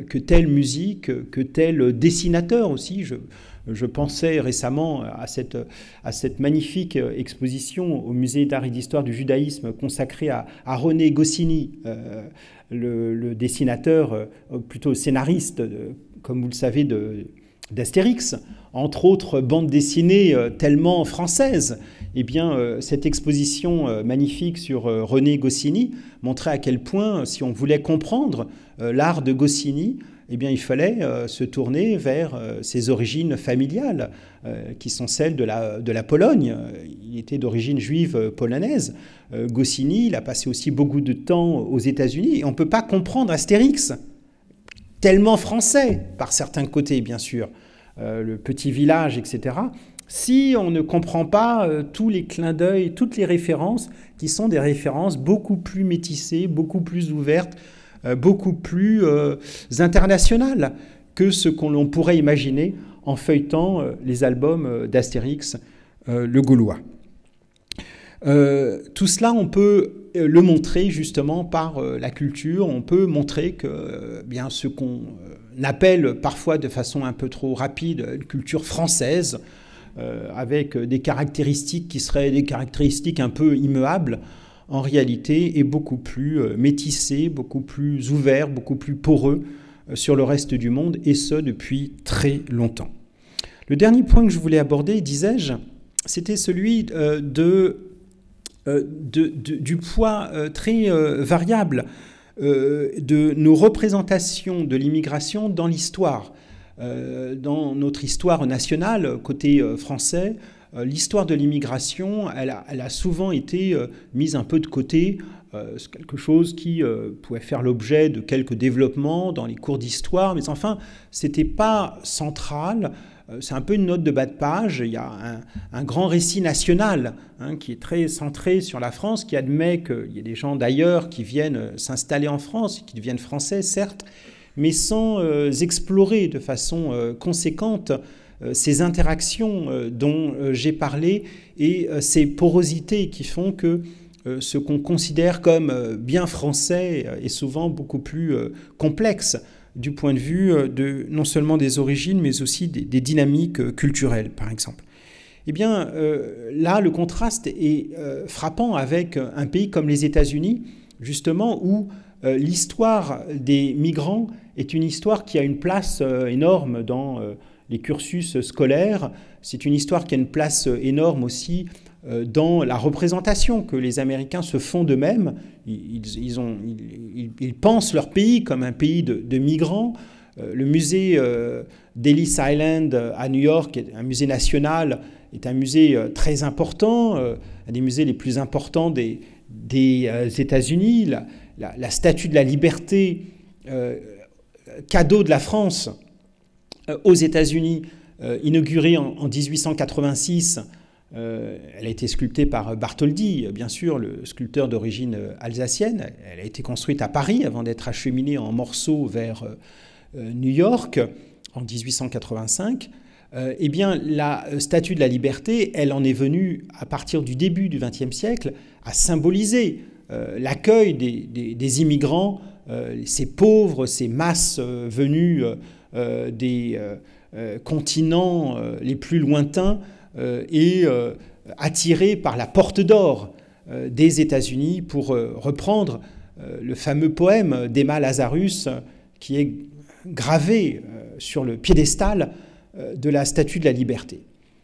que telle musique, que tel dessinateur aussi. Je pensais récemment à cette magnifique exposition au musée d'art et d'histoire du judaïsme consacrée à René Goscinny, le dessinateur, plutôt scénariste, comme vous le savez, d'Astérix, entre autres bandes dessinées tellement françaises. Eh bien, cette exposition magnifique sur René Goscinny montrait à quel point, si on voulait comprendre l'art de Goscinny, eh bien, il fallait se tourner vers ses origines familiales, qui sont celles de la Pologne. Il était d'origine juive polonaise. Goscinny, il a passé aussi beaucoup de temps aux États-Unis. Et on ne peut pas comprendre Astérix, tellement français, par certains côtés, bien sûr, le petit village, etc. si on ne comprend pas tous les clins d'œil, toutes les références qui sont des références beaucoup plus métissées, beaucoup plus ouvertes, beaucoup plus internationales que ce qu'on pourrait imaginer en feuilletant les albums d'Astérix, le Gaulois. Tout cela, on peut le montrer justement par la culture. On peut montrer que bien ce qu'on appelle parfois de façon un peu trop rapide une culture française, avec des caractéristiques qui seraient des caractéristiques un peu immuables, en réalité est beaucoup plus métissé, beaucoup plus ouvert, beaucoup plus poreux sur le reste du monde, et ce depuis très longtemps. Le dernier point que je voulais aborder, disais-je, c'était celui du poids très variable de nos représentations de l'immigration dans l'histoire. Dans notre histoire nationale, côté français, l'histoire de l'immigration, elle a souvent été mise un peu de côté. C'est quelque chose qui pouvait faire l'objet de quelques développements dans les cours d'histoire, mais enfin, ce n'était pas central. C'est un peu une note de bas de page. Il y a un grand récit national qui est très centré sur la France, qui admet qu'il y a des gens d'ailleurs qui viennent s'installer en France, qui deviennent français, certes, mais sans explorer de façon conséquente ces interactions dont j'ai parlé et ces porosités qui font que ce qu'on considère comme bien français est souvent beaucoup plus complexe du point de vue non seulement des origines, mais aussi des dynamiques culturelles, par exemple. Eh bien, là, le contraste est frappant avec un pays comme les États-Unis, justement, où l'histoire des migrants est une histoire qui a une place énorme dans les cursus scolaires. C'est une histoire qui a une place énorme aussi dans la représentation que les Américains se font d'eux-mêmes. Ils pensent leur pays comme un pays de migrants. Le musée d'Ellis Island à New York, un musée national, est un musée très important, un des musées les plus importants des États-Unis. La Statue de la Liberté, cadeau de la France aux États-Unis, inaugurée en 1886, elle a été sculptée par Bartholdi, bien sûr, le sculpteur d'origine alsacienne. Elle a été construite à Paris avant d'être acheminée en morceaux vers New York en 1885. Eh bien, la Statue de la Liberté, elle en est venue, à partir du début du XXe siècle, à symboliser l'accueil des immigrants, ces pauvres, ces masses venues des continents les plus lointains et attirées par la porte d'or des États-Unis, pour reprendre le fameux poème d'Emma Lazarus qui est gravé sur le piédestal de la Statue de la Liberté.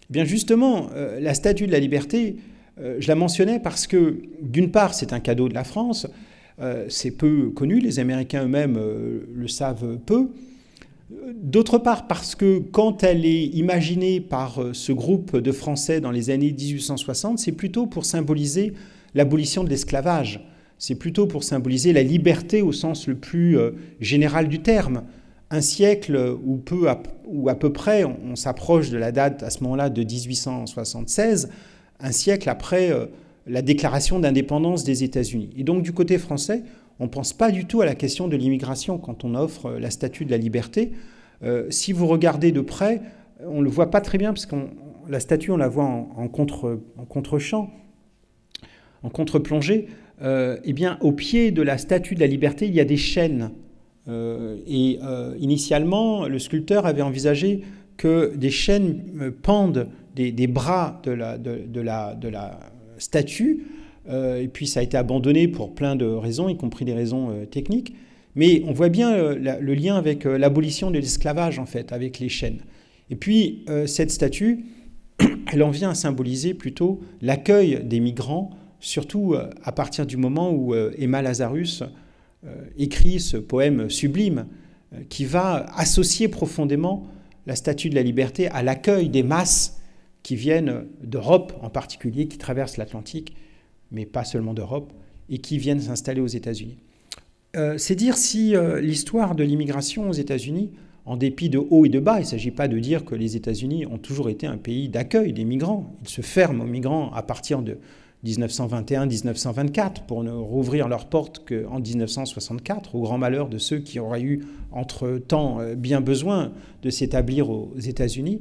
Eh bien justement, la Statue de la Liberté, je la mentionnais parce que, d'une part, c'est un cadeau de la France, c'est peu connu, les Américains eux-mêmes le savent peu. D'autre part, parce que quand elle est imaginée par ce groupe de Français dans les années 1860, c'est plutôt pour symboliser l'abolition de l'esclavage, c'est plutôt pour symboliser la liberté au sens le plus général du terme. Un siècle où à peu près, on s'approche de la date à ce moment-là de 1876, un siècle après la déclaration d'indépendance des États-Unis. Et donc du côté français, on ne pense pas du tout à la question de l'immigration quand on offre la Statue de la Liberté. Si vous regardez de près, on ne le voit pas très bien, parce que la statue, on la voit en contre-champ, en contre-plongée. Eh bien, au pied de la Statue de la Liberté, il y a des chaînes. Initialement, le sculpteur avait envisagé que des chaînes pendent des bras de la statue, et puis ça a été abandonné pour plein de raisons, y compris des raisons techniques. Mais on voit bien le lien avec l'abolition de l'esclavage, en fait, avec les chaînes. Et puis, cette statue, elle en vient à symboliser plutôt l'accueil des migrants, surtout à partir du moment où Emma Lazarus écrit ce poème sublime qui va associer profondément la Statue de la Liberté à l'accueil des masses qui viennent d'Europe en particulier, qui traversent l'Atlantique, mais pas seulement d'Europe, et qui viennent s'installer aux États-Unis. C'est dire si l'histoire de l'immigration aux États-Unis, en dépit de hauts et de bas. Il ne s'agit pas de dire que les États-Unis ont toujours été un pays d'accueil des migrants. Ils se ferment aux migrants à partir de 1921-1924 pour ne rouvrir leurs portes qu'en 1964, au grand malheur de ceux qui auraient eu entre-temps bien besoin de s'établir aux États-Unis.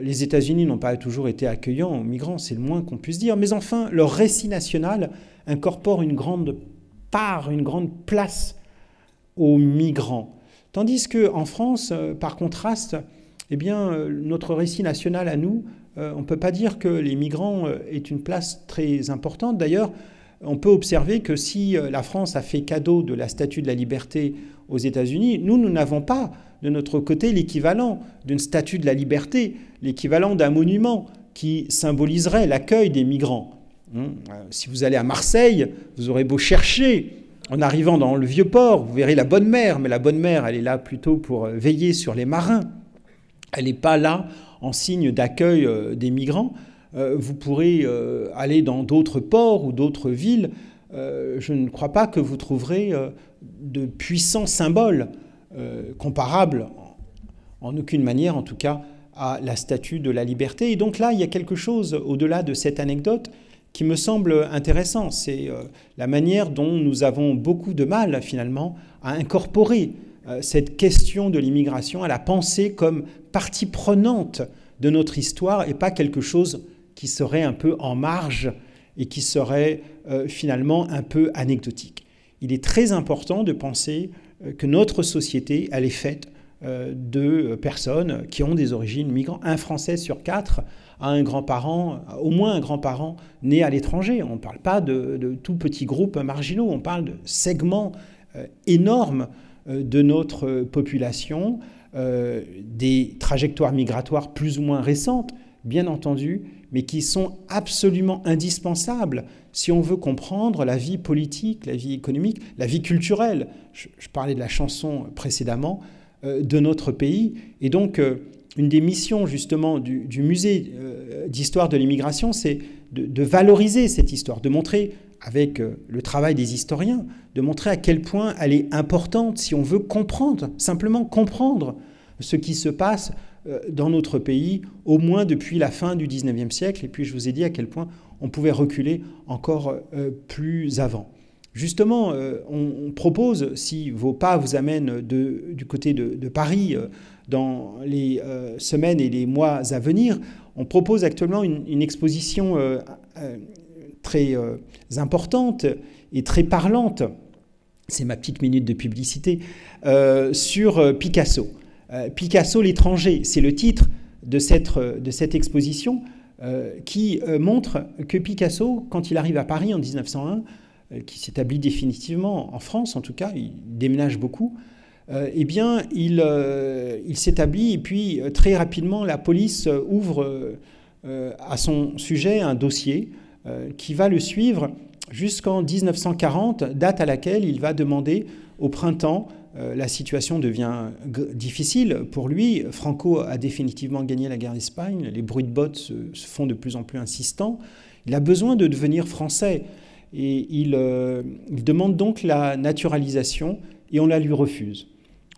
Les États-Unis n'ont pas toujours été accueillants aux migrants, c'est le moins qu'on puisse dire. Mais enfin, leur récit national incorpore une grande part, une grande place aux migrants. Tandis qu'en France, par contraste, eh bien, notre récit national à nous, on ne peut pas dire que les migrants aient une place très importante. D'ailleurs, on peut observer que si la France a fait cadeau de la Statue de la Liberté aux États-Unis, nous n'avons pas de notre côté l'équivalent d'une Statue de la Liberté, l'équivalent d'un monument qui symboliserait l'accueil des migrants. Si vous allez à Marseille, vous aurez beau chercher, en arrivant dans le Vieux-Port, vous verrez la Bonne Mère, mais la Bonne Mère, elle est là plutôt pour veiller sur les marins. Elle n'est pas là en signe d'accueil des migrants. Vous pourrez aller dans d'autres ports ou d'autres villes. Je ne crois pas que vous trouverez de puissants symboles comparables, en aucune manière en tout cas, à la Statue de la Liberté. Et donc là, il y a quelque chose au-delà de cette anecdote qui me semble intéressant. C'est la manière dont nous avons beaucoup de mal, finalement, à incorporer cette question de l'immigration, à la penser comme partie prenante de notre histoire et pas quelque chose qui serait un peu en marge et qui serait finalement un peu anecdotique. Il est très important de penser que notre société, elle est faite de personnes qui ont des origines migrantes. Un Français sur 4 a un grand-parent, au moins un grand-parent né à l'étranger. On ne parle pas de tout petits groupes marginaux, on parle de segments énormes de notre population, des trajectoires migratoires plus ou moins récentes, bien entendu, mais qui sont absolument indispensables si on veut comprendre la vie politique, la vie économique, la vie culturelle. Je parlais de la chanson précédemment, de notre pays. Et donc, une des missions justement du musée d'histoire de l'immigration, c'est de valoriser cette histoire, de montrer, avec le travail des historiens, de montrer à quel point elle est importante si on veut comprendre, simplement comprendre ce qui se passe dans notre pays, au moins depuis la fin du XIXe siècle. Et puis je vous ai dit à quel point on pouvait reculer encore plus avant. Justement, on propose, si vos pas vous amènent du côté de Paris dans les semaines et les mois à venir, on propose actuellement une exposition très importante et très parlante, c'est ma petite minute de publicité, sur Picasso. Picasso l'étranger, c'est le titre de cette exposition qui montre que Picasso, quand il arrive à Paris en 1901, qui s'établit définitivement en France, en tout cas, il déménage beaucoup, eh bien, il s'établit et puis très rapidement, la police ouvre à son sujet un dossier qui va le suivre jusqu'en 1940, date à laquelle il va demander au printemps. La situation devient difficile pour lui. Franco a définitivement gagné la guerre d'Espagne. Les bruits de bottes se font de plus en plus insistants. Il a besoin de devenir français. Et il demande donc la naturalisation et on la lui refuse.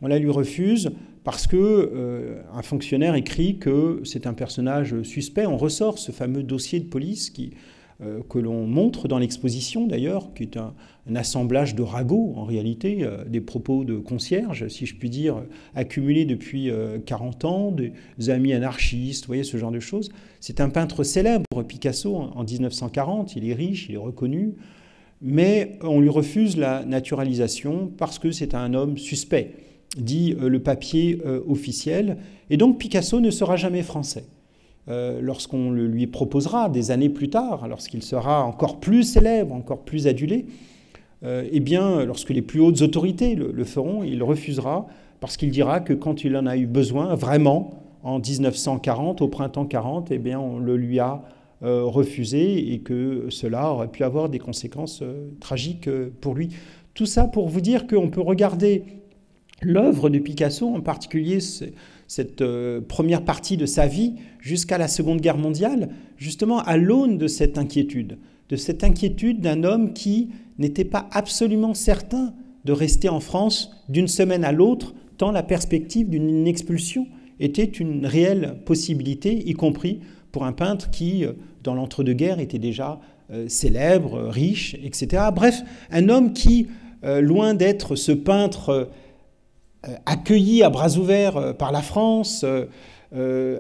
On la lui refuse parce qu'un fonctionnaire écrit que c'est un personnage suspect. On ressort ce fameux dossier de police que l'on montre dans l'exposition d'ailleurs, qui est un assemblage de ragots en réalité, des propos de concierges, si je puis dire, accumulés depuis 40 ans, des amis anarchistes, vous voyez, ce genre de choses. C'est un peintre célèbre, Picasso, en 1940, il est riche, il est reconnu, mais on lui refuse la naturalisation parce que c'est un homme suspect, dit le papier officiel, et donc Picasso ne sera jamais français. Lorsqu'on le lui proposera des années plus tard, lorsqu'il sera encore plus célèbre, encore plus adulé, eh bien, lorsque les plus hautes autorités le feront, il refusera parce qu'il dira que quand il en a eu besoin, vraiment, en 1940, au printemps 40, eh bien, on le lui a refusé et que cela aurait pu avoir des conséquences tragiques pour lui. Tout ça pour vous dire qu'on peut regarder l'œuvre de Picasso, en particulier cette première partie de sa vie jusqu'à la Seconde Guerre mondiale, justement à l'aune de cette inquiétude d'un homme qui n'était pas absolument certain de rester en France d'une semaine à l'autre tant la perspective d'une expulsion était une réelle possibilité, y compris pour un peintre qui, dans l'entre-deux-guerres, était déjà célèbre, riche, etc. Bref, un homme qui, loin d'être ce peintre accueilli à bras ouverts par la France,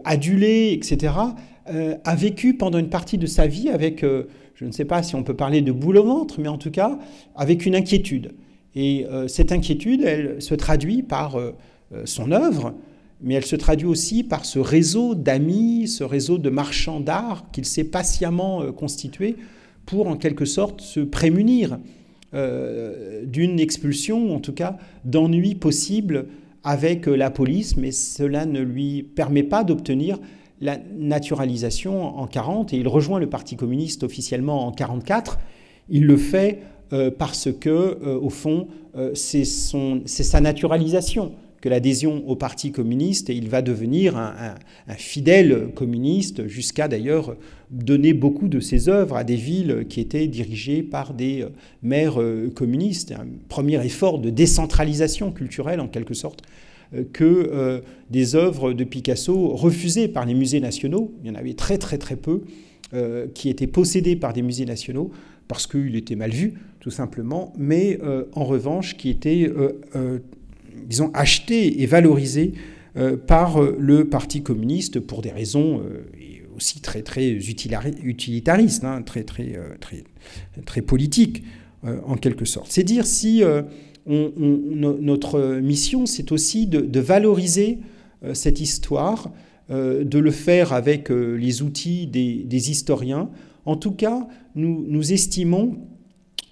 adulé, etc., a vécu pendant une partie de sa vie avec, je ne sais pas si on peut parler de boule au ventre, mais en tout cas, avec une inquiétude. Et cette inquiétude, elle se traduit par son œuvre, mais elle se traduit aussi par ce réseau d'amis, ce réseau de marchands d'art qu'il s'est patiemment constitué pour, en quelque sorte, se prémunir d'une expulsion, ou en tout cas d'ennuis possibles avec la police, mais cela ne lui permet pas d'obtenir la naturalisation en 1940, et il rejoint le Parti communiste officiellement en 1944. Il le fait parce que, au fond, c'est sa naturalisation que l'adhésion au Parti communiste, et il va devenir un fidèle communiste, jusqu'à d'ailleurs donner beaucoup de ses œuvres à des villes qui étaient dirigées par des maires communistes. Un premier effort de décentralisation culturelle, en quelque sorte, que des œuvres de Picasso refusées par les musées nationaux, il y en avait très très très peu, qui étaient possédées par des musées nationaux, parce qu'il était mal vu, tout simplement, mais en revanche, qui étaient disons, acheté et valorisé par le Parti communiste pour des raisons aussi très, très utilitaristes, hein, très politiques, en quelque sorte. C'est dire si notre mission, c'est aussi de valoriser cette histoire, de le faire avec les outils des historiens. En tout cas, nous estimons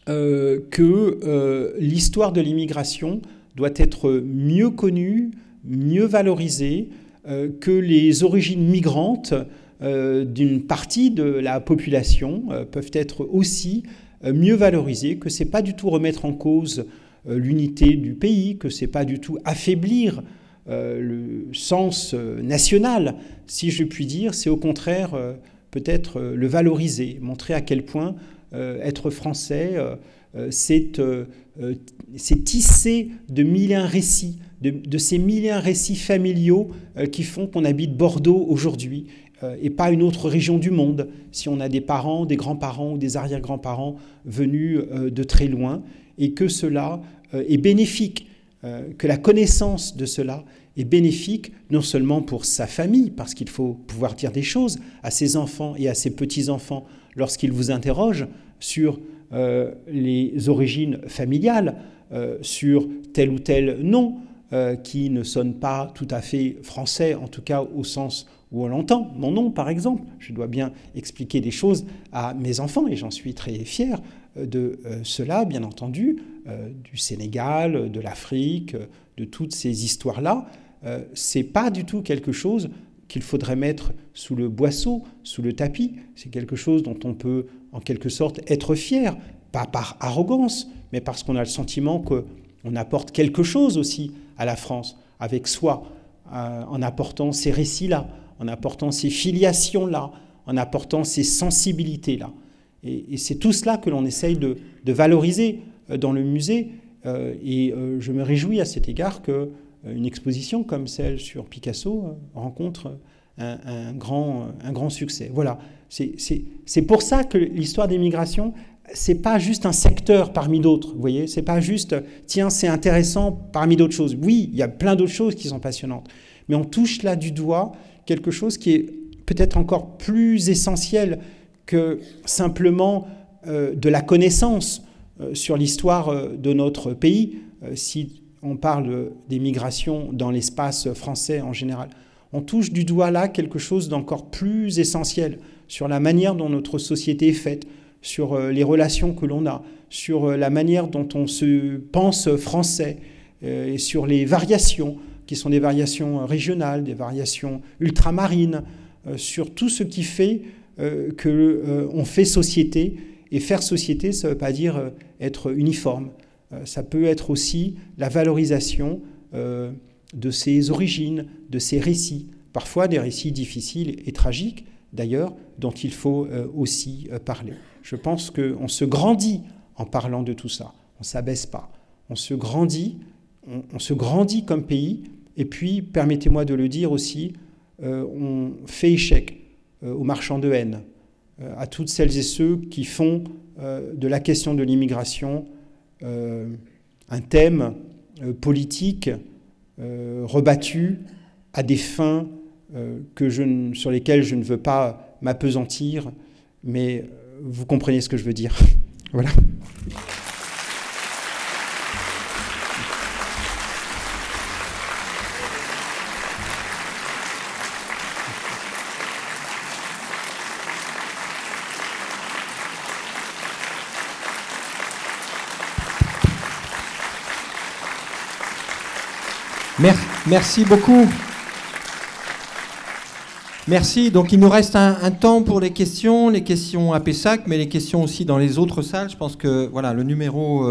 que l'histoire de l'immigration doit être mieux connue, mieux valorisée, que les origines migrantes d'une partie de la population peuvent être aussi mieux valorisées, que ce n'est pas du tout remettre en cause l'unité du pays, que ce n'est pas du tout affaiblir le sens national, si je puis dire, c'est au contraire peut-être le valoriser, montrer à quel point être français, c'est tisser de mille et un récits, de ces mille et un récits familiaux qui font qu'on habite Bordeaux aujourd'hui et pas une autre région du monde, si on a des parents, des grands-parents ou des arrière-grands-parents venus de très loin, et que cela est bénéfique, que la connaissance de cela est bénéfique non seulement pour sa famille, parce qu'il faut pouvoir dire des choses à ses enfants et à ses petits-enfants lorsqu'ils vous interrogent sur les origines familiales, sur tel ou tel nom qui ne sonne pas tout à fait français, en tout cas au sens où on l'entend. Mon nom, par exemple, je dois bien expliquer des choses à mes enfants, et j'en suis très fier de cela, bien entendu, du Sénégal, de l'Afrique, de toutes ces histoires-là. C'est pas du tout quelque chose qu'il faudrait mettre sous le boisseau, sous le tapis. C'est quelque chose dont on peut, en quelque sorte, être fier, pas par arrogance, mais parce qu'on a le sentiment qu'on apporte quelque chose aussi à la France, avec soi, en apportant ces récits-là, en apportant ces filiations-là, en apportant ces sensibilités-là. Et c'est tout cela que l'on essaye de valoriser dans le musée. Et je me réjouis à cet égard qu'une exposition comme celle sur Picasso rencontre un grand succès. Voilà. C'est pour ça que l'histoire des migrations, c'est pas juste un secteur parmi d'autres, vous voyez, c'est pas juste, tiens, c'est intéressant parmi d'autres choses. Oui, il y a plein d'autres choses qui sont passionnantes, mais on touche là du doigt quelque chose qui est peut-être encore plus essentiel que simplement de la connaissance sur l'histoire de notre pays, si on parle des migrations dans l'espace français en général. On touche du doigt là quelque chose d'encore plus essentiel sur la manière dont notre société est faite, sur les relations que l'on a, sur la manière dont on se pense français, et sur les variations, qui sont des variations régionales, des variations ultramarines, sur tout ce qui fait qu'on fait société. Et faire société, ça ne veut pas dire être uniforme. Ça peut être aussi la valorisation de ses origines, de ses récits, parfois des récits difficiles et tragiques, d'ailleurs, dont il faut aussi parler. Je pense qu'on se grandit en parlant de tout ça. On ne s'abaisse pas. On se grandit, on se grandit comme pays, et puis, permettez-moi de le dire aussi, on fait échec aux marchands de haine, à toutes celles et ceux qui font de la question de l'immigration un thème politique rebattu à des fins sur lesquelles je ne veux pas m'appesantir, mais vous comprenez ce que je veux dire. Voilà. Merci beaucoup. Merci. Donc il nous reste un temps pour les questions à Pessac, mais les questions aussi dans les autres salles. Je pense que voilà, le numéro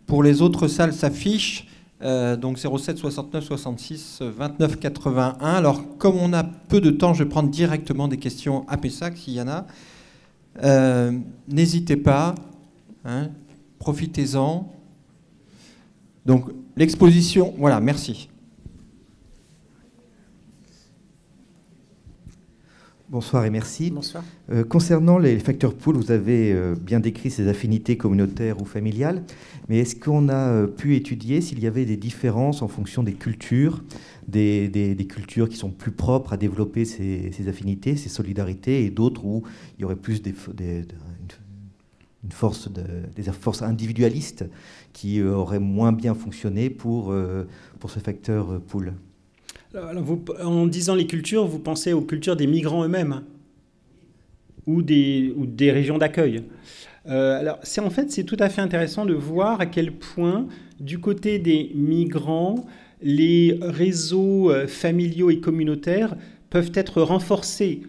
pour les autres salles s'affiche. Donc 07 69 66 29 81. Alors comme on a peu de temps, je vais prendre directement des questions à Pessac s'il y en a. N'hésitez pas, hein, profitez-en. Donc l'exposition, voilà, merci. Bonsoir et merci. Bonsoir. Concernant les facteurs pool, vous avez bien décrit ces affinités communautaires ou familiales, mais est-ce qu'on a pu étudier s'il y avait des différences en fonction des cultures, des cultures qui sont plus propres à développer ces affinités, ces solidarités, et d'autres où il y aurait plus des forces individualistes qui auraient moins bien fonctionné pour ce facteur pool? Alors en disant les cultures, vous pensez aux cultures des migrants eux-mêmes ou des régions d'accueil. Alors c'est tout à fait intéressant de voir à quel point, du côté des migrants, les réseaux familiaux et communautaires peuvent être renforcés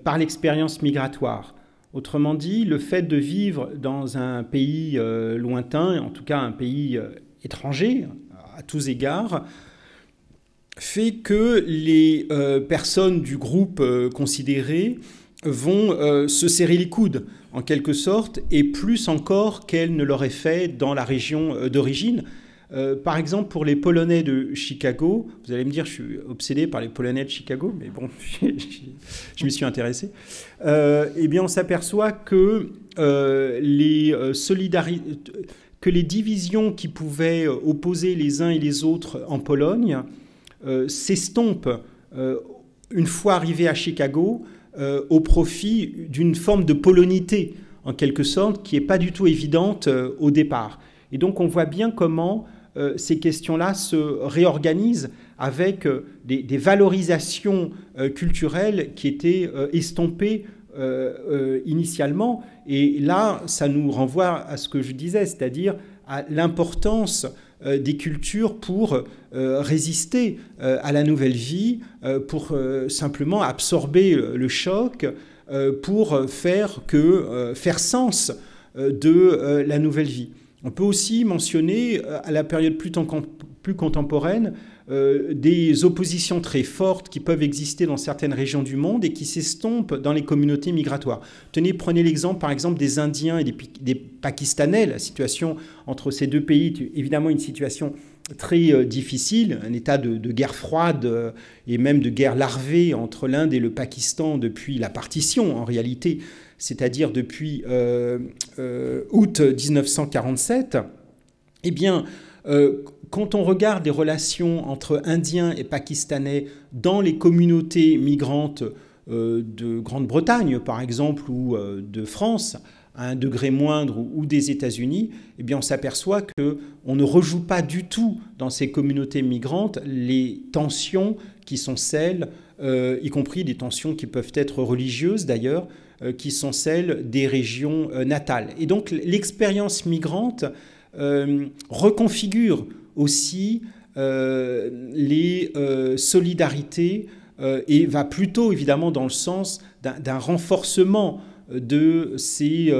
par l'expérience migratoire. Autrement dit, le fait de vivre dans un pays lointain, en tout cas un pays étranger à tous égards, fait que les personnes du groupe considéré vont se serrer les coudes, en quelque sorte, et plus encore qu'elles ne l'auraient fait dans la région d'origine. Par exemple, pour les Polonais de Chicago, vous allez me dire, je suis obsédé par les Polonais de Chicago, mais bon, je m'y suis intéressé. Eh bien, on s'aperçoit que les divisions qui pouvaient opposer les uns et les autres en Pologne s'estompe une fois arrivé à Chicago au profit d'une forme de polonité, en quelque sorte, qui n'est pas du tout évidente au départ. Et donc on voit bien comment ces questions-là se réorganisent avec des valorisations culturelles qui étaient estompées initialement. Et là, ça nous renvoie à ce que je disais, c'est-à-dire à l'importance des cultures pour résister à la nouvelle vie, pour simplement absorber le choc, pour faire sens de la nouvelle vie. On peut aussi mentionner, à la période plus contemporaine, des oppositions très fortes qui peuvent exister dans certaines régions du monde et qui s'estompent dans les communautés migratoires. Prenez l'exemple, par exemple, des Indiens et des Pakistanais. La situation entre ces deux pays est évidemment une situation très difficile, un état de guerre froide et même de guerre larvée entre l'Inde et le Pakistan depuis la partition, en réalité, c'est-à-dire depuis août 1947. Eh bien, quand on regarde les relations entre Indiens et Pakistanais dans les communautés migrantes de Grande-Bretagne, par exemple, ou de France, à un degré moindre, ou des États-Unis, eh bien, on s'aperçoit qu'on ne rejoue pas du tout dans ces communautés migrantes les tensions qui sont celles, y compris des tensions qui peuvent être religieuses d'ailleurs, qui sont celles des régions natales. Et donc l'expérience migrante reconfigure aussi les solidarités et va plutôt évidemment dans le sens d'un renforcement de ces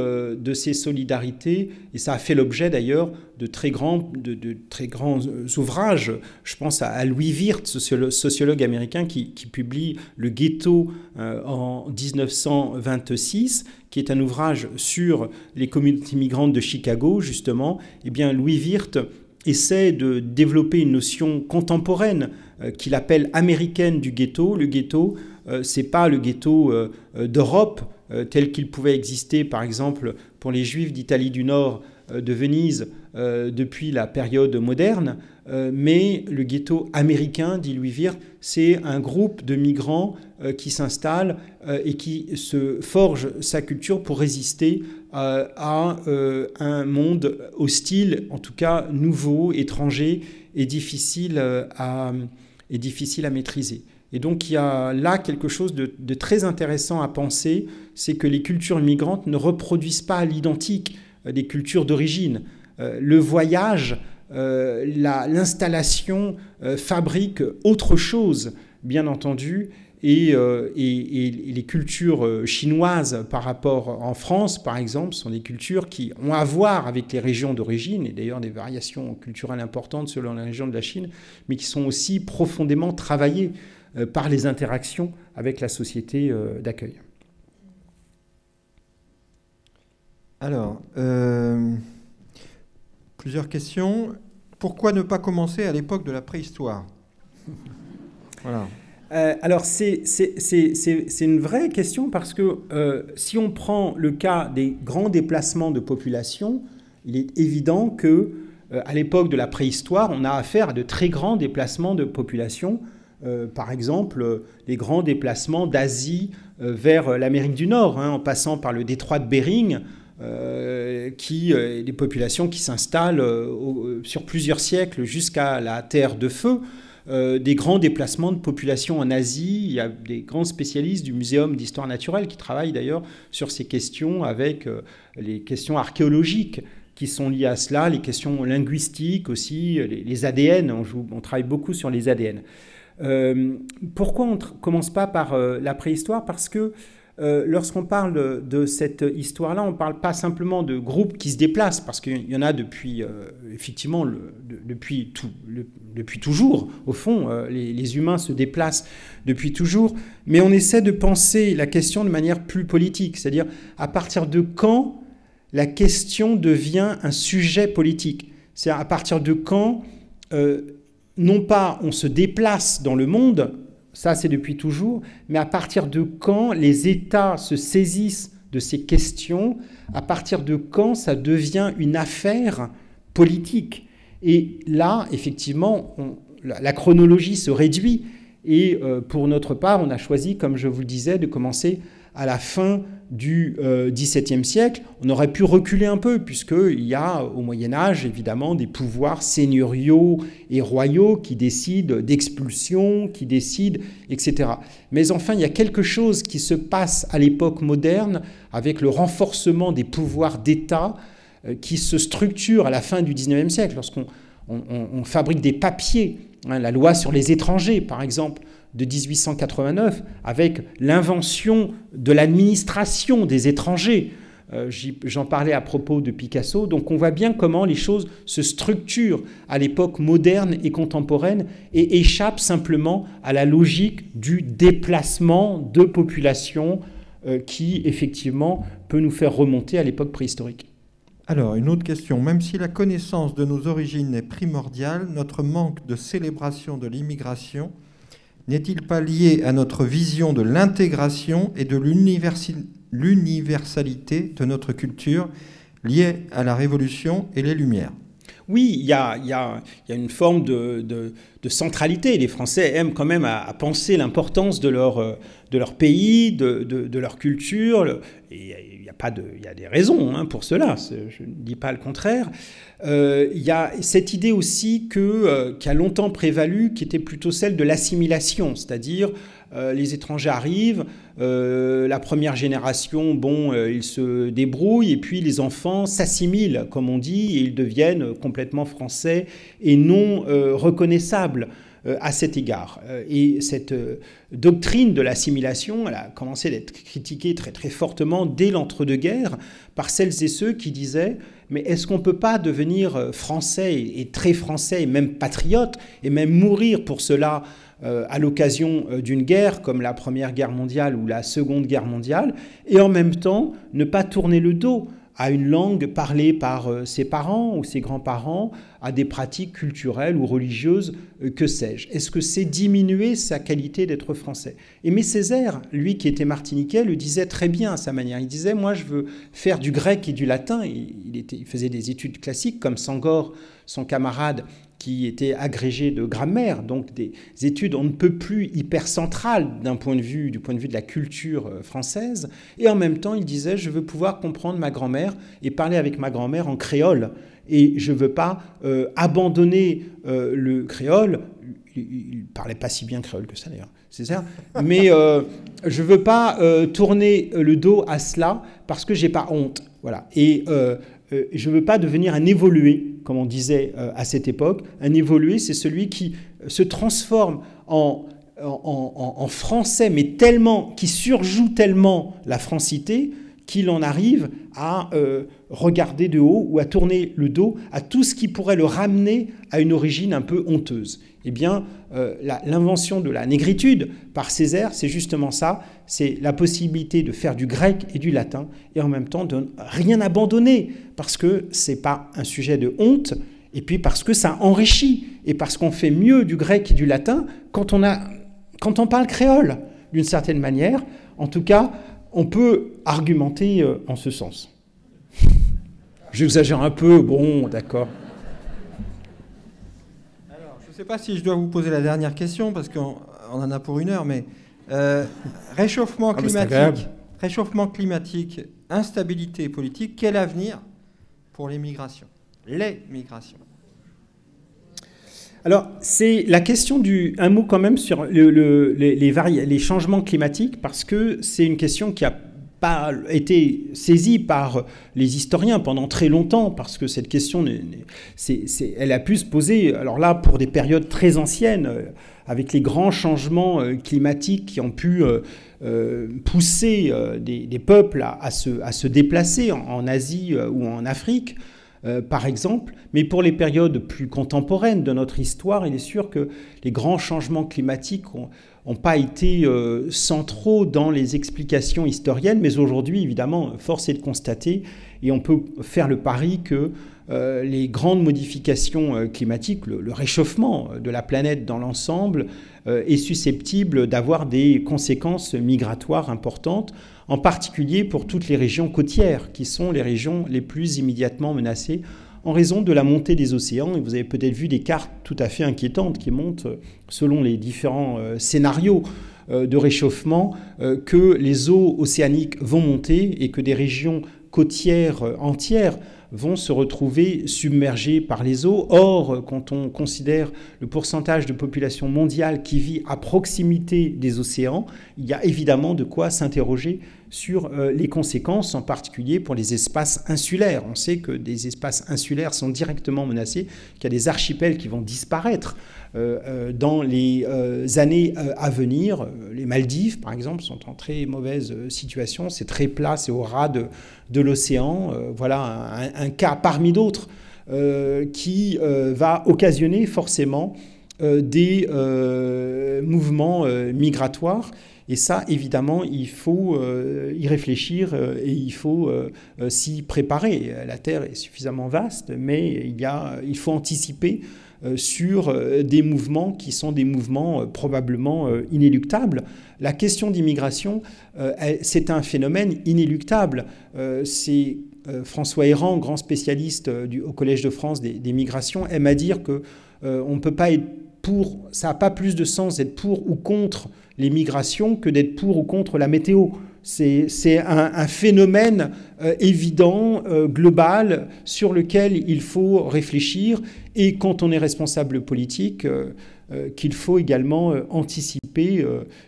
solidarités, et ça a fait l'objet d'ailleurs de très grands ouvrages. Je pense à Louis Wirth, sociologue américain, qui publie Le Ghetto en 1926, qui est un ouvrage sur les communautés migrantes de Chicago, justement. Eh bien, Louis Wirth essaie de développer une notion contemporaine qu'il appelle américaine du ghetto. Le ghetto, c'est pas le ghetto d'Europe tel qu'il pouvait exister, par exemple, pour les Juifs d'Italie du Nord, de Venise, depuis la période moderne, mais le ghetto américain, dit Louis Wirth, c'est un groupe de migrants qui s'installent et qui se forge sa culture pour résister à un monde hostile, en tout cas nouveau, étranger et difficile à maîtriser. Et donc il y a là quelque chose de très intéressant à penser, c'est que les cultures migrantes ne reproduisent pas à l'identique des cultures d'origine. Le voyage, l'installation fabrique autre chose, bien entendu, et les cultures chinoises par rapport en France, par exemple, sont des cultures qui ont à voir avec les régions d'origine, et d'ailleurs des variations culturelles importantes selon la région de la Chine, mais qui sont aussi profondément travaillées par les interactions avec la société d'accueil. Alors, plusieurs questions. Pourquoi ne pas commencer à l'époque de la préhistoire? Voilà. Alors, c'est une vraie question parce que si on prend le cas des grands déplacements de population, il est évident que à l'époque de la préhistoire, on a affaire à de très grands déplacements de population. Par exemple, les grands déplacements d'Asie vers l'Amérique du Nord, en passant par le détroit de Bering, des populations qui s'installent sur plusieurs siècles jusqu'à la Terre de Feu, des grands déplacements de population en Asie. Il y a des grands spécialistes du Muséum d'histoire naturelle qui travaillent d'ailleurs sur ces questions avec les questions archéologiques qui sont liées à cela, les questions linguistiques aussi, les ADN, on travaille beaucoup sur les ADN. Pourquoi on ne commence pas par la préhistoire? Parce que lorsqu'on parle de cette histoire-là, on ne parle pas simplement de groupes qui se déplacent, parce qu'il y en a depuis, effectivement, depuis toujours. Au fond, les humains se déplacent depuis toujours, mais on essaie de penser la question de manière plus politique, c'est-à-dire à partir de quand la question devient un sujet politique. C'est-à-dire à partir de quand... non pas on se déplace dans le monde, ça c'est depuis toujours, mais à partir de quand les États se saisissent de ces questions, à partir de quand ça devient une affaire politique. Et là, effectivement, la chronologie se réduit, et pour notre part, on a choisi, comme je vous le disais, de commencer à la fin du XVIIe siècle. On aurait pu reculer un peu, puisqu'il y a au Moyen-Âge, évidemment, des pouvoirs seigneuriaux et royaux qui décident d'expulsion, qui décident, etc. Mais enfin, il y a quelque chose qui se passe à l'époque moderne, avec le renforcement des pouvoirs d'État qui se structure à la fin du XIXe siècle, lorsqu'on fabrique des papiers, la loi sur les étrangers, par exemple, de 1889, avec l'invention de l'administration des étrangers. J'en parlais à propos de Picasso. Donc on voit bien comment les choses se structurent à l'époque moderne et contemporaine et échappent simplement à la logique du déplacement de population qui, effectivement, peut nous faire remonter à l'époque préhistorique. Alors, une autre question. Même si la connaissance de nos origines est primordiale, notre manque de célébration de l'immigration n'est-il pas lié à notre vision de l'intégration et de l'universalité de notre culture liée à la Révolution et les Lumières? Oui, il y a une forme de centralité. Les Français aiment quand même à penser l'importance de leur pays, de leur culture. Et il y a des raisons pour cela, je ne dis pas le contraire. Il y a cette idée aussi qui a longtemps prévalu, qui était plutôt celle de l'assimilation, c'est-à-dire les étrangers arrivent, la première génération, ils se débrouillent, et puis les enfants s'assimilent, comme on dit, et ils deviennent complètement français et non reconnaissables à cet égard. Et cette doctrine de l'assimilation, elle a commencé d'être critiquée très très fortement dès l'entre-deux-guerres par celles et ceux qui disaient « mais est-ce qu'on ne peut pas devenir français et très français et même patriote et même mourir pour cela à l'occasion d'une guerre comme la Première Guerre mondiale ou la Seconde Guerre mondiale et en même temps ne pas tourner le dos à une langue parlée par ses parents ou ses grands-parents, à des pratiques culturelles ou religieuses, que sais-je. Est-ce que c'est diminuer sa qualité d'être français? Aimé Césaire, lui qui était martiniquais, le disait très bien à sa manière. Il disait, moi je veux faire du grec et du latin. Il faisait des études classiques comme Sangor, son camarade, qui était agrégé de grammaire, donc des études on ne peut plus hyper centrales du point de vue de la culture française. Et en même temps, il disait, je veux pouvoir comprendre ma grand-mère et parler avec ma grand-mère en créole. Et je ne veux pas abandonner le créole. Il ne parlait pas si bien créole que ça, d'ailleurs, Césaire. Mais je ne veux pas tourner le dos à cela parce que je n'ai pas honte. Voilà. Et je ne veux pas devenir un évolué, comme on disait à cette époque. Un évolué, c'est celui qui se transforme en français, mais tellement, qui surjoue tellement la francité qu'il en arrive à regarder de haut ou à tourner le dos à tout ce qui pourrait le ramener à une origine un peu honteuse. Eh bien, l'invention de la négritude par Césaire, c'est justement ça, c'est la possibilité de faire du grec et du latin, et en même temps de rien abandonner, parce que ce n'est pas un sujet de honte, et puis parce que ça enrichit, et parce qu'on fait mieux du grec et du latin quand on parle créole, d'une certaine manière. En tout cas, on peut argumenter en ce sens. J'exagère un peu, bon, d'accord. Alors, je ne sais pas si je dois vous poser la dernière question, parce qu'on en a pour 1 heure, mais réchauffement climatique, instabilité politique, quel avenir pour les migrations? Les migrations. Alors, c'est la question un mot quand même sur les changements climatiques, parce que c'est une question qui a pas été saisie par les historiens pendant très longtemps, parce que cette question, elle a pu se poser, alors là, pour des périodes très anciennes, avec les grands changements climatiques qui ont pu pousser des peuples à se déplacer en Asie ou en Afrique, par exemple. Mais pour les périodes plus contemporaines de notre histoire, il est sûr que les grands changements climatiques n'ont pas été centraux dans les explications historiennes, mais aujourd'hui, évidemment, force est de constater, et on peut faire le pari que les grandes modifications climatiques, le réchauffement de la planète dans l'ensemble, est susceptible d'avoir des conséquences migratoires importantes, en particulier pour toutes les régions côtières, qui sont les régions les plus immédiatement menacées, en raison de la montée des océans. Et vous avez peut-être vu des cartes tout à fait inquiétantes qui montrent, selon les différents scénarios de réchauffement, que les eaux océaniques vont monter et que des régions côtières entières vont se retrouver submergées par les eaux. Or, quand on considère le pourcentage de population mondiale qui vit à proximité des océans, il y a évidemment de quoi s'interroger sur les conséquences, en particulier pour les espaces insulaires. On sait que des espaces insulaires sont directement menacés, qu'il y a des archipels qui vont disparaître dans les années à venir. Les Maldives, par exemple, sont en très mauvaise situation. C'est très plat, c'est au ras de l'océan. Voilà un cas parmi d'autres qui va occasionner forcément des mouvements migratoires. Et ça, évidemment, il faut y réfléchir et il faut s'y préparer. La Terre est suffisamment vaste, mais il faut anticiper sur des mouvements qui sont des mouvements probablement inéluctables. La question d'immigration, c'est un phénomène inéluctable. C'est François Héran, grand spécialiste au Collège de France des migrations, aime à dire qu'on ne peut pas être pour, ça n'a pas plus de sens d'être pour ou contre les migrations que d'être pour ou contre la météo. C'est un phénomène évident, global, sur lequel il faut réfléchir, et quand on est responsable politique, qu'il faut également anticiper,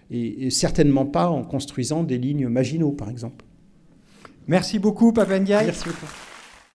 et certainement pas en construisant des lignes Maginot, par exemple. Merci beaucoup, Pape Ndiaye. Merci beaucoup.